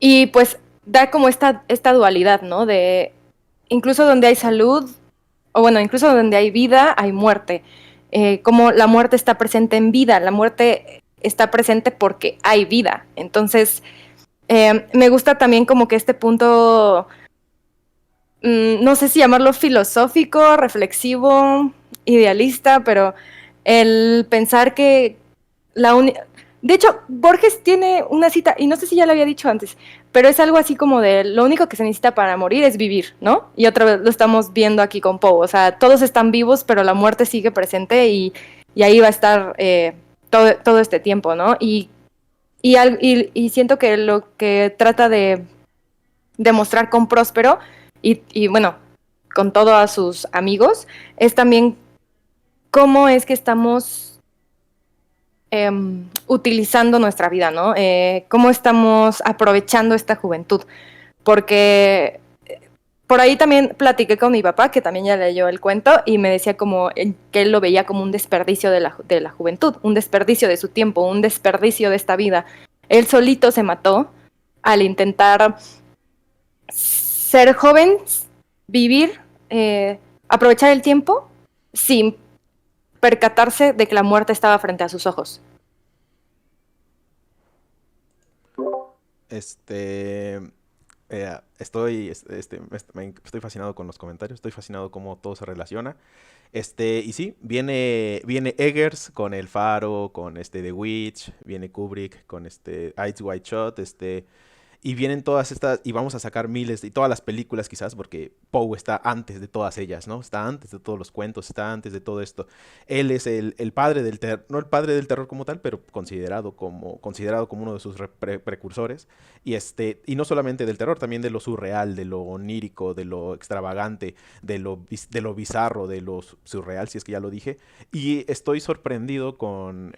Y pues da como esta dualidad, ¿no? De incluso donde hay salud, o bueno, incluso donde hay vida, hay muerte. Como la muerte está presente en vida, la muerte está presente porque hay vida. Entonces, me gusta también como que este punto, no sé si llamarlo filosófico, reflexivo, idealista, pero el pensar que de hecho, Borges tiene una cita, y no sé si ya lo había dicho antes, pero es algo así como de lo único que se necesita para morir es vivir, ¿no? Y otra vez lo estamos viendo aquí con Poe, o sea, todos están vivos, pero la muerte sigue presente y ahí va a estar todo este tiempo, ¿no? Y siento que lo que trata de demostrar con Próspero y bueno, con todos sus amigos, es también cómo es que estamos utilizando nuestra vida, ¿no? Cómo estamos aprovechando esta juventud. Porque por ahí también platiqué con mi papá, que también ya leyó el cuento, y me decía como que él lo veía como un desperdicio de la juventud, un desperdicio de su tiempo, un desperdicio de esta vida. Él solito se mató al intentar ser joven, vivir, aprovechar el tiempo sin percatarse de que la muerte estaba frente a sus ojos. Estoy fascinado con los comentarios, estoy fascinado cómo todo se relaciona. Y sí, viene Eggers con El Faro, con The Witch, viene Kubrick con Eyes Wide Shut, y vienen todas estas, y vamos a sacar miles, y todas las películas quizás, porque Poe está antes de todas ellas, ¿no? Está antes de todos los cuentos, está antes de todo esto. Él es el padre del terror, no el padre del terror como tal, pero considerado como uno de sus precursores. Y no solamente del terror, también de lo surreal, de lo onírico, de lo extravagante, de lo bizarro, de lo surreal, si es que ya lo dije. Y estoy sorprendido con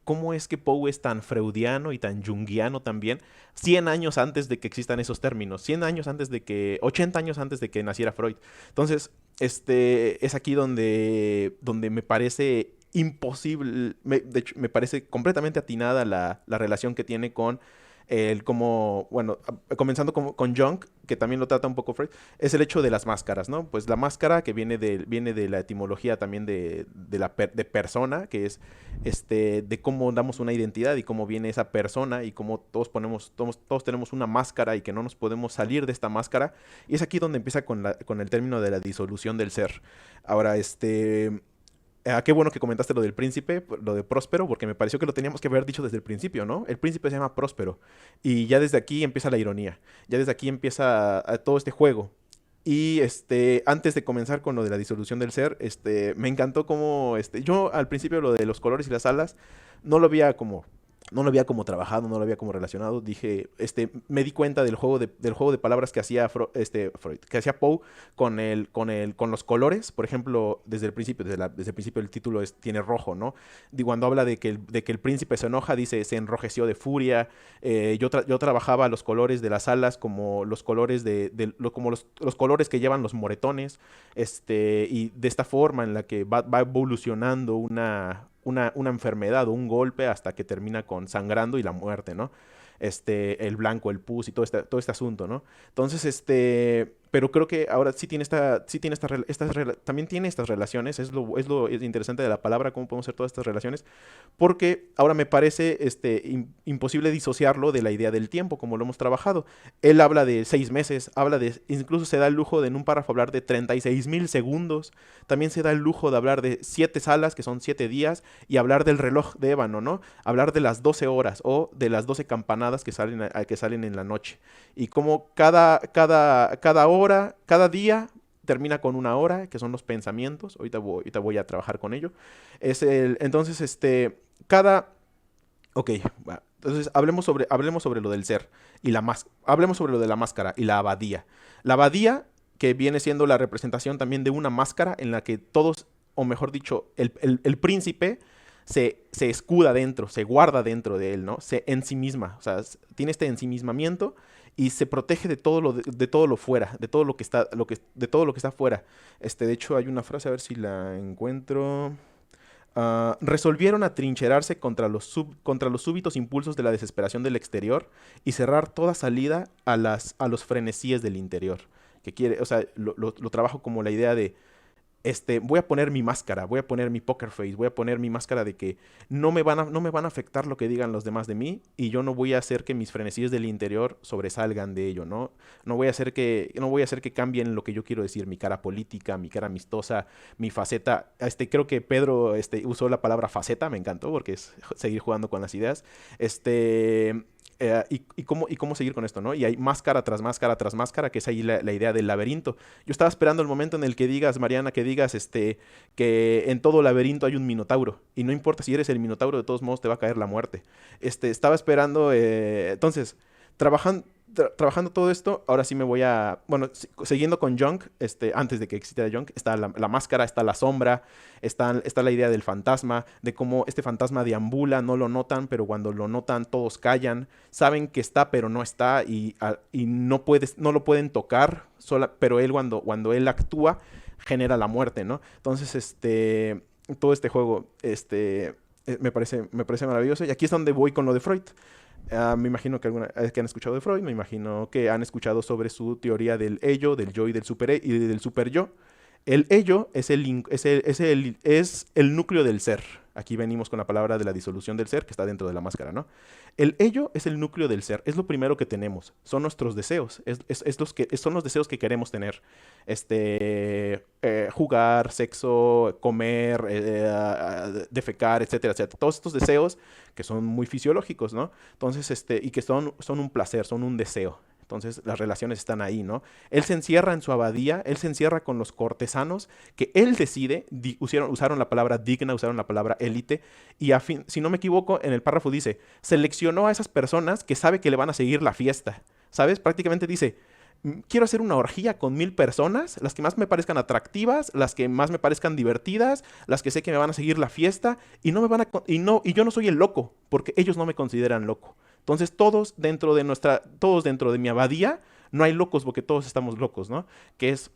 cómo es que Poe es tan freudiano y tan junguiano también, 100 años antes de que existan esos términos, 80 años antes de que naciera Freud. Entonces, es aquí donde me parece imposible, de hecho, me parece completamente atinada la relación que tiene con El como, bueno, comenzando con Jung, que también lo trata un poco Freud, es el hecho de las máscaras, ¿no? Pues la máscara que viene de la etimología también de persona, que es de cómo damos una identidad y cómo viene esa persona y cómo todos tenemos una máscara y que no nos podemos salir de esta máscara. Y es aquí donde empieza con el término de la disolución del ser. Ahora, qué bueno que comentaste lo del príncipe, lo de Próspero, porque me pareció que lo teníamos que haber dicho desde el principio, ¿no? El príncipe se llama Próspero. Y ya desde aquí empieza la ironía. Ya desde aquí empieza todo este juego. Y antes de comenzar con lo de la disolución del ser, me encantó cómo, yo al principio lo de los colores y las alas, no lo veía como, no lo había como trabajado, no lo había como relacionado. Dije, me di cuenta del juego de palabras que hacía Freud, que hacía Poe con los colores. Por ejemplo, desde el principio, desde el principio el título tiene rojo, ¿no? Cuando habla de que el príncipe se enoja, dice, se enrojeció de furia. Yo trabajaba los colores de las alas como los colores como los colores que llevan los moretones, y de esta forma en la que va evolucionando una enfermedad o un golpe hasta que termina con sangrando y la muerte, ¿no? El blanco, el pus y todo este asunto, ¿no? Entonces, pero creo que ahora también tiene estas relaciones, es interesante de la palabra, cómo podemos hacer todas estas relaciones, porque ahora me parece imposible disociarlo de la idea del tiempo, como lo hemos trabajado. Él habla de 6 meses, incluso se da el lujo de en un párrafo hablar de 36,000 segundos, también se da el lujo de hablar de 7 salas, que son 7 días, y hablar del reloj de ébano, ¿no? Hablar de las 12 horas o de las 12 campanadas que salen en la noche. Y como cada hora, cada día termina con una hora, que son los pensamientos. Ahorita voy a trabajar con ello. Entonces, ok, va. Entonces hablemos sobre lo del ser y hablemos sobre lo de la máscara y la abadía. La abadía, que viene siendo la representación también de una máscara en la que todos, o mejor dicho, el príncipe se escuda dentro, se guarda dentro de él, ¿no? Se ensimisma, o sea, tiene este ensimismamiento y se protege de todo lo fuera, de todo lo que está, de todo lo que está fuera. De hecho, hay una frase, a ver si la encuentro. Resolvieron atrincherarse contra los súbitos impulsos de la desesperación del exterior y cerrar toda salida a los frenesíes del interior. Que quiere, o sea, lo trabajo como la idea de voy a poner mi máscara, voy a poner mi poker face, voy a poner mi máscara de que no me van a afectar lo que digan los demás de mí y yo no voy a hacer que mis frenesíes del interior sobresalgan de ello, ¿no? No voy a hacer que cambien lo que yo quiero decir, mi cara política, mi cara amistosa, mi faceta. Creo que Pedro usó la palabra faceta, me encantó porque es seguir jugando con las ideas. Y cómo seguir con esto, ¿no? Y hay máscara tras máscara tras máscara, que es ahí la idea del laberinto. Yo estaba esperando el momento en el que digas, Mariana, que en todo laberinto hay un minotauro. Y no importa si eres el minotauro, de todos modos te va a caer la muerte. Estaba esperando, entonces, trabajando todo esto, ahora sí me voy a... Bueno, siguiendo con Jung, antes de que existiera Jung, está la máscara, está la sombra, está la idea del fantasma, de cómo este fantasma deambula, no lo notan, pero cuando lo notan todos callan, saben que está, pero no está, y no lo pueden tocar, pero él cuando él actúa, genera la muerte, ¿no? Entonces, todo este juego, me parece maravilloso, y aquí es donde voy con lo de Freud. Me imagino que que han escuchado de Freud, me imagino que han escuchado sobre su teoría del ello, del yo y del super yo. El ello es el núcleo del ser. Aquí venimos con la palabra de la disolución del ser que está dentro de la máscara, ¿no? El ello es el núcleo del ser, es lo primero que tenemos, son nuestros deseos, son los deseos que queremos tener. Jugar, sexo, comer, defecar, etcétera, etcétera. Todos estos deseos que son muy fisiológicos, ¿no? Entonces, y que son un placer, son un deseo. Entonces las relaciones están ahí, ¿no? Él se encierra en su abadía, él se encierra con los cortesanos que él decide, usaron la palabra digna, usaron la palabra élite, y si no me equivoco, en el párrafo dice, seleccionó a esas personas que sabe que le van a seguir la fiesta, ¿sabes? Prácticamente dice, quiero hacer una orgía con 1,000 personas, las que más me parezcan atractivas, las que más me parezcan divertidas, las que sé que me van a seguir la fiesta, y yo no soy el loco, porque ellos no me consideran loco. Entonces todos dentro de mi abadía, no hay locos porque todos estamos locos, ¿no? Que es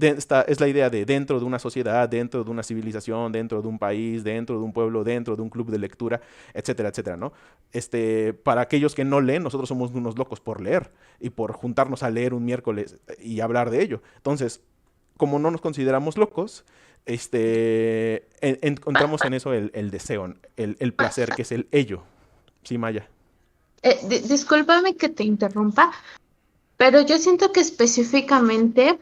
esta es la idea de dentro de una sociedad, dentro de una civilización, dentro de un país, dentro de un pueblo, dentro de un club de lectura, etcétera, etcétera, ¿no? Para aquellos que no leen, nosotros somos unos locos por leer y por juntarnos a leer un miércoles y hablar de ello. Entonces, como no nos consideramos locos, encontramos en eso el deseo, el placer, que es el ello. Sí, Maya. Discúlpame que te interrumpa, pero yo siento que específicamente,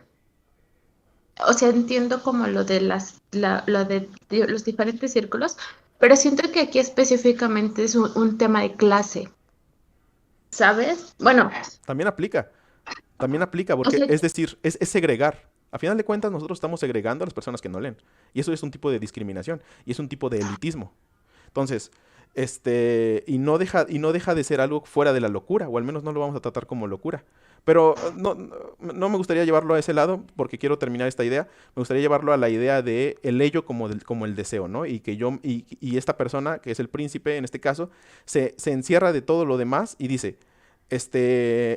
o sea, entiendo como lo de lo de los diferentes círculos, pero siento que aquí específicamente es un tema de clase, ¿sabes? Bueno, También aplica o porque, sea, es decir, es segregar. A final de cuentas, nosotros estamos segregando a las personas que no leen. Y eso es un tipo de discriminación y es un tipo de elitismo. Entonces, y no deja de ser algo fuera de la locura, o al menos no lo vamos a tratar como locura. Pero no me gustaría llevarlo a ese lado, porque quiero terminar esta idea. Me gustaría llevarlo a la idea de el ello como el deseo, ¿no? Y que y esta persona, que es el príncipe en este caso, se encierra de todo lo demás y dice,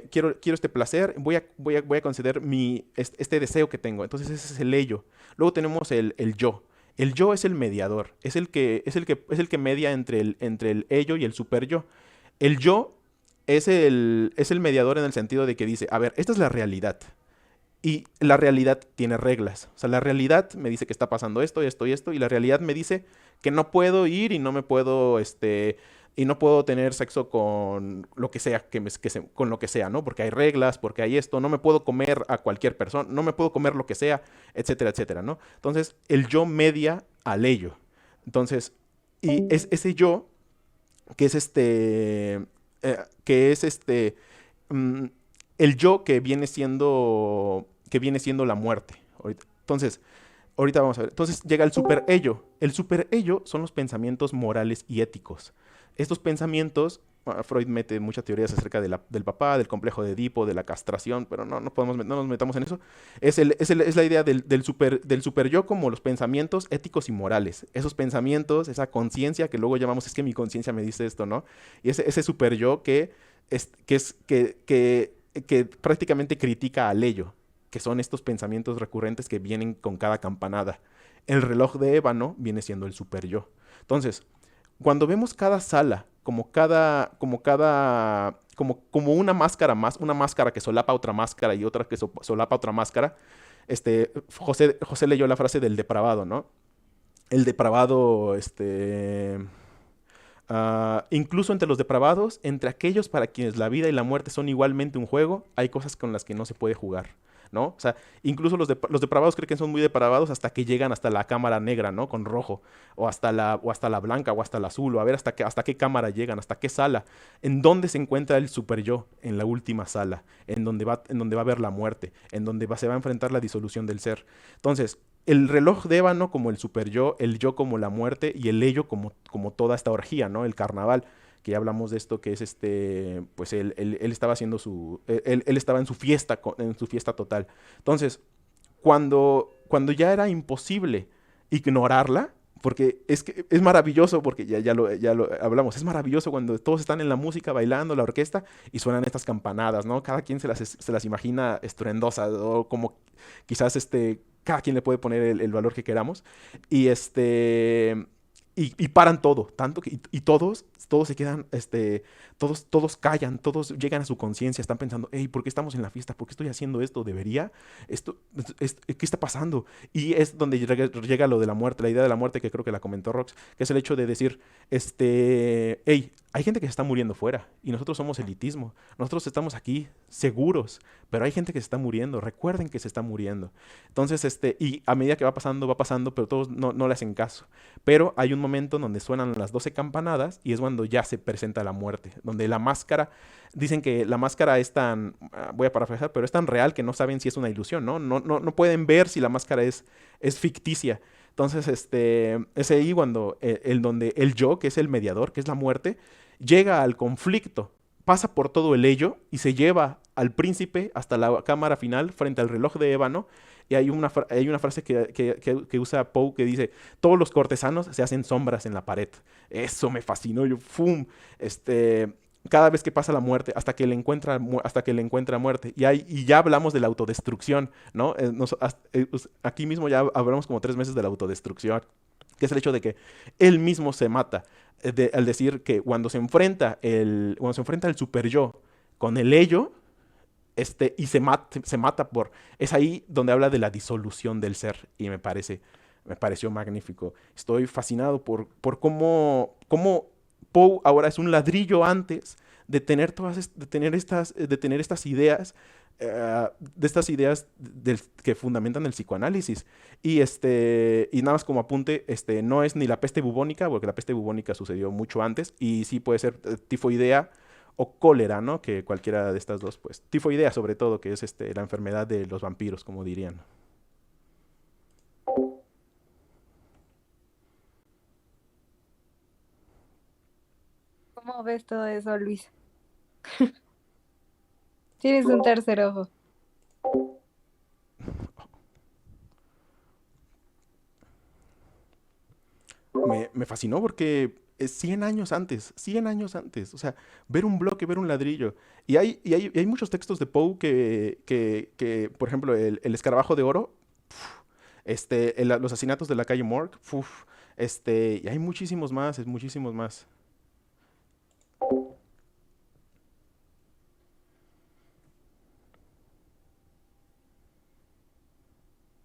quiero este placer, voy a conceder este deseo que tengo. Entonces ese es el ello. Luego tenemos el yo. El yo es el mediador, es el que media entre el ello y el super yo. El yo es el mediador en el sentido de que dice, a ver, esta es la realidad. Y la realidad tiene reglas. O sea, la realidad me dice que está pasando esto, esto y esto, y la realidad me dice que no puedo ir y no me puedo, y no puedo tener sexo con lo que sea, con lo que sea, ¿no? Porque hay reglas, porque hay esto, no me puedo comer a cualquier persona, no me puedo comer lo que sea, etcétera, etcétera, ¿no? Entonces, el yo media al ello. Entonces, y es ese yo que es que es mm, el yo que viene siendo la muerte. Entonces, ahorita vamos a ver. Entonces llega el super ello. El super ello son los pensamientos morales y éticos. Estos pensamientos, Freud mete muchas teorías acerca del papá, del complejo de Edipo, de la castración, pero no nos metamos en eso. Es la idea del super yo como los pensamientos éticos y morales. Esos pensamientos, esa conciencia que luego llamamos, es que mi conciencia me dice esto, ¿no? Y ese super yo que prácticamente critica al ello, que son estos pensamientos recurrentes que vienen con cada campanada. El reloj de ébano viene siendo el super yo. Entonces, cuando vemos cada sala como una máscara más, una máscara que solapa otra máscara y otra que solapa otra máscara, José leyó la frase del depravado, ¿no? El depravado, incluso entre los depravados, entre aquellos para quienes la vida y la muerte son igualmente un juego, hay cosas con las que no se puede jugar, ¿no? O sea, incluso los depravados creen que son muy depravados hasta que llegan hasta la cámara negra, ¿no? Con rojo, o hasta la blanca, o hasta la azul, o a ver hasta qué cámara llegan, hasta qué sala. ¿En dónde se encuentra el super yo? En la última sala, en donde va a haber la muerte, en donde se va a enfrentar la disolución del ser. Entonces, el reloj de ébano como el super yo, el yo como la muerte y el ello como toda esta orgía, ¿no? El carnaval, que ya hablamos de esto, que es pues él estaba haciendo él estaba en su fiesta, total. Entonces, cuando ya era imposible ignorarla, porque es maravilloso, porque ya lo hablamos, es maravilloso cuando todos están en la música, bailando, la orquesta, y suenan estas campanadas, ¿no? Cada quien se las imagina estruendosas, o como quizás cada quien le puede poner el valor que queramos, y y paran todo, tanto que y todos se quedan, todos callan, todos llegan a su conciencia, están pensando, hey, ¿por qué estamos en la fiesta? ¿Por qué estoy haciendo esto? ¿Debería? ¿Qué está pasando? Y es donde llega lo de la muerte, la idea de la muerte, que creo que la comentó Rox, que es el hecho de decir, hey, hay gente que se está muriendo fuera y nosotros somos elitismo. Nosotros estamos aquí seguros, pero hay gente que se está muriendo. Recuerden que se está muriendo. Entonces, y a medida que va pasando, pero todos no le hacen caso. Pero hay un momento donde suenan las 12 campanadas y es cuando ya se presenta la muerte, donde la máscara, dicen que la máscara es tan, voy a parafrasear, pero es tan real que no saben si es una ilusión, ¿no? No pueden ver si la máscara es ficticia. Entonces, es ahí cuando donde el yo, que es el mediador, que es la muerte, llega al conflicto, pasa por todo el ello y se lleva al príncipe hasta la cámara final frente al reloj de ébano. Y hay una frase que usa Poe que dice, todos los cortesanos se hacen sombras en la pared. Eso me fascinó, yo, ¡fum! cada vez que pasa la muerte, hasta que le encuentra muerte. Y ya hablamos de la autodestrucción, ¿no? Aquí mismo ya hablamos como 3 meses de la autodestrucción, que es el hecho de que él mismo se mata, al decir que cuando se enfrenta el super yo con el ello, y se mata por... Es ahí donde habla de la disolución del ser, y me pareció magnífico. Estoy fascinado por cómo Poe ahora es un ladrillo antes de tener estas ideas, que fundamentan el psicoanálisis. Y nada más como apunte, no es ni la peste bubónica, porque la peste bubónica sucedió mucho antes, y sí puede ser tifoidea o cólera, ¿no? Que cualquiera de estas dos, pues. Tifoidea sobre todo, que es la enfermedad de los vampiros, como dirían. ¿Cómo ves todo eso, Luis? Tienes un tercer ojo. Me fascinó porque es 100 años antes, o sea, ver un bloque, ver un ladrillo. Y hay muchos textos de Poe por ejemplo, el escarabajo de oro, los asesinatos de la calle Morgue, y hay muchísimos más, muchísimos más.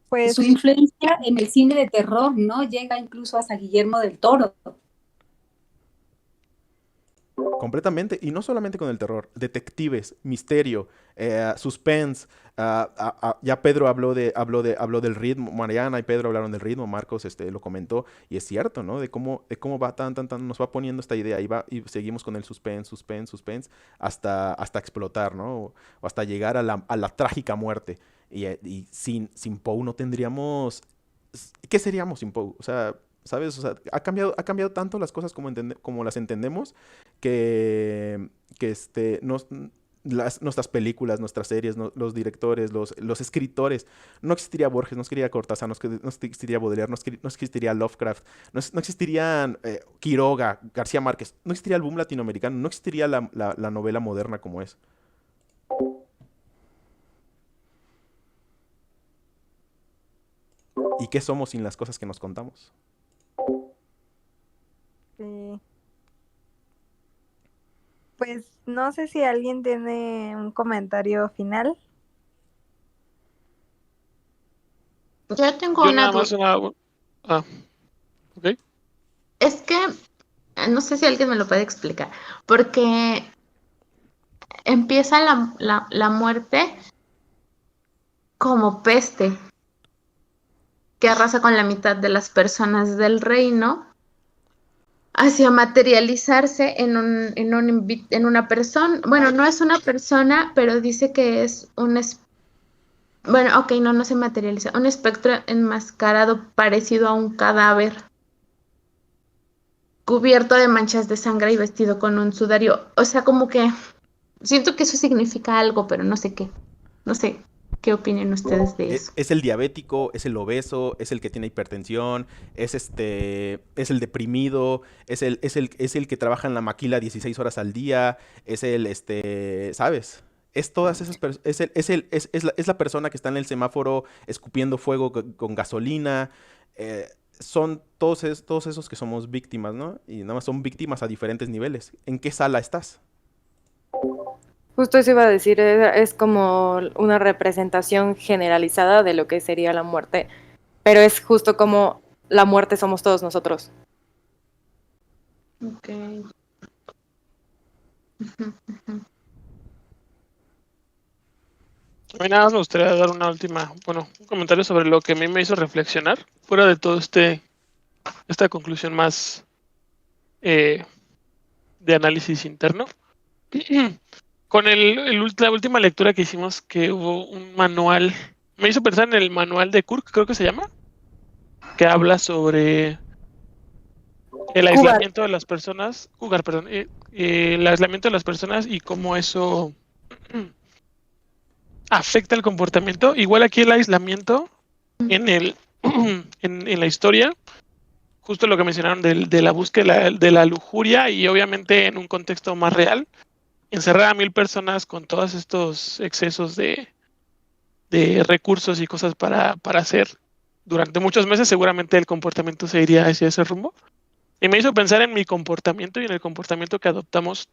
Pues Su influencia en el cine de terror, ¿no? Llega incluso hasta Guillermo del Toro. Completamente, y no solamente con el terror, detectives, misterio, suspense. Ya Pedro habló del ritmo, Mariana y Pedro hablaron del ritmo, Marcos lo comentó, y es cierto, ¿no? De cómo va nos va poniendo esta idea, y seguimos con el suspense, hasta explotar, ¿no? O hasta llegar a la trágica muerte. Y sin Poe no tendríamos... ¿Qué seríamos sin Poe? O sea, ¿sabes? O sea, ha cambiado tanto las cosas como las entendemos, que nuestras películas, nuestras series, los directores, los escritores, no existiría Borges, no existiría Cortázar, no existiría Baudelaire, no existiría Lovecraft, no existirían Quiroga, García Márquez, no existiría el boom latinoamericano, no existiría la novela moderna como es. ¿Y qué somos sin las cosas que nos contamos? sí. Pues no sé si alguien tiene un comentario final. Yo tengo Yo una nada más duda. ok. Es que no sé si alguien me lo puede explicar, porque empieza la muerte como peste que arrasa con la mitad de las personas del reino, hacia materializarse en una persona. Bueno, no es una persona, pero dice que es bueno, ok, no se materializa. Un espectro enmascarado parecido a un cadáver, cubierto de manchas de sangre y vestido con un sudario. O sea, como que siento que eso significa algo, pero no sé qué. No sé qué opinen ustedes de eso. Es el diabético, es el obeso, es el que tiene hipertensión, es el deprimido, es el que trabaja en la maquila 16 horas al día, es ¿sabes? Es todas esas es la persona que está en el semáforo escupiendo fuego con gasolina. Son todos esos que somos víctimas, ¿no? Y nada más son víctimas a diferentes niveles. ¿En qué sala estás? Justo eso iba a decir, es como una representación generalizada de lo que sería la muerte, pero es justo como la muerte somos todos nosotros. Ok. A mí nada más me gustaría dar un comentario sobre lo que a mí me hizo reflexionar, fuera de todo esta conclusión más de análisis interno. Con la última lectura que hicimos, que hubo un manual, me hizo pensar en el manual de Kurk, creo que se llama, que habla sobre el aislamiento de las personas, el aislamiento de las personas y cómo eso afecta el comportamiento. Igual aquí el aislamiento en la historia, justo lo que mencionaron de la búsqueda de la lujuria, y obviamente en un contexto más real, encerrar a 1000 personas con todos estos excesos de recursos y cosas para hacer durante muchos meses, seguramente el comportamiento se iría hacia ese rumbo. Y me hizo pensar en mi comportamiento y en el comportamiento que adoptamos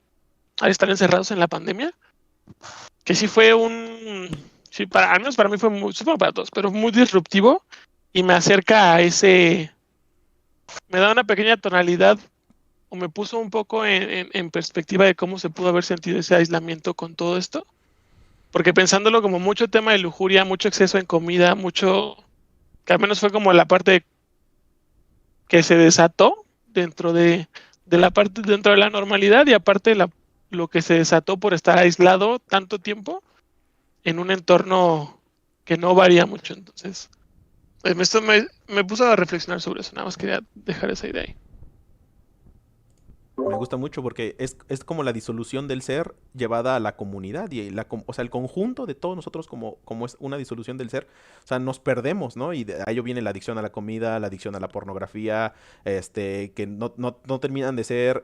al estar encerrados en la pandemia, que sí fue al menos para mí fue muy, supongo para todos, pero muy disruptivo y me acerca a me da una pequeña tonalidad o me puso un poco en perspectiva de cómo se pudo haber sentido ese aislamiento con todo esto. Porque pensándolo como mucho tema de lujuria, mucho exceso en comida, que al menos fue como la parte que se desató dentro de la normalidad, y aparte lo que se desató por estar aislado tanto tiempo en un entorno que no varía mucho. Entonces, esto me puso a reflexionar sobre eso. Nada más quería dejar esa idea ahí. Me gusta mucho porque es como la disolución del ser llevada a la comunidad y o sea, el conjunto de todos nosotros como es una disolución del ser, o sea, nos perdemos, ¿no? Y de ello viene la adicción a la comida, la adicción a la pornografía, que no terminan de ser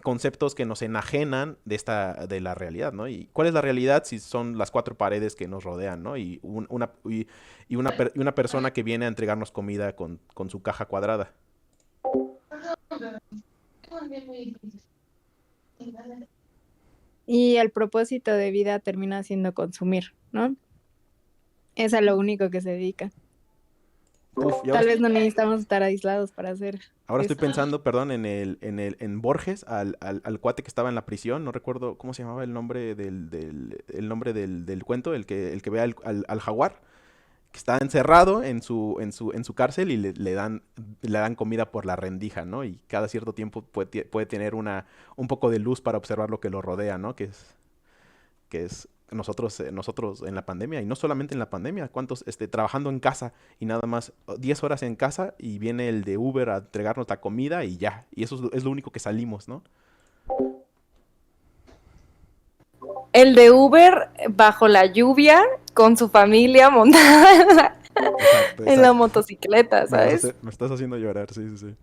conceptos que nos enajenan de la realidad, ¿no? ¿Y cuál es la realidad si son las 4 paredes que nos rodean, ¿no? Y una persona que viene a entregarnos comida con su caja cuadrada. Y el propósito de vida termina siendo consumir, ¿no? Es a lo único que se dedica. Tal vez no necesitamos estar aislados para hacer. Ahora estoy esto. pensando, perdón, en Borges, al cuate que estaba en la prisión, no recuerdo cómo se llamaba el nombre del cuento, el que ve al jaguar, que está encerrado en su cárcel y le dan comida por la rendija, ¿no? Y cada cierto tiempo puede tener un poco de luz para observar lo que lo rodea, ¿no? Que es nosotros en la pandemia, y no solamente en la pandemia, ¿cuántos trabajando en casa y nada más 10 horas en casa y viene el de Uber a entregarnos la comida y ya, y eso es lo único que salimos, ¿no? El de Uber bajo la lluvia con su familia montada Exacto, en la motocicleta, ¿sabes? Me estás haciendo llorar, sí.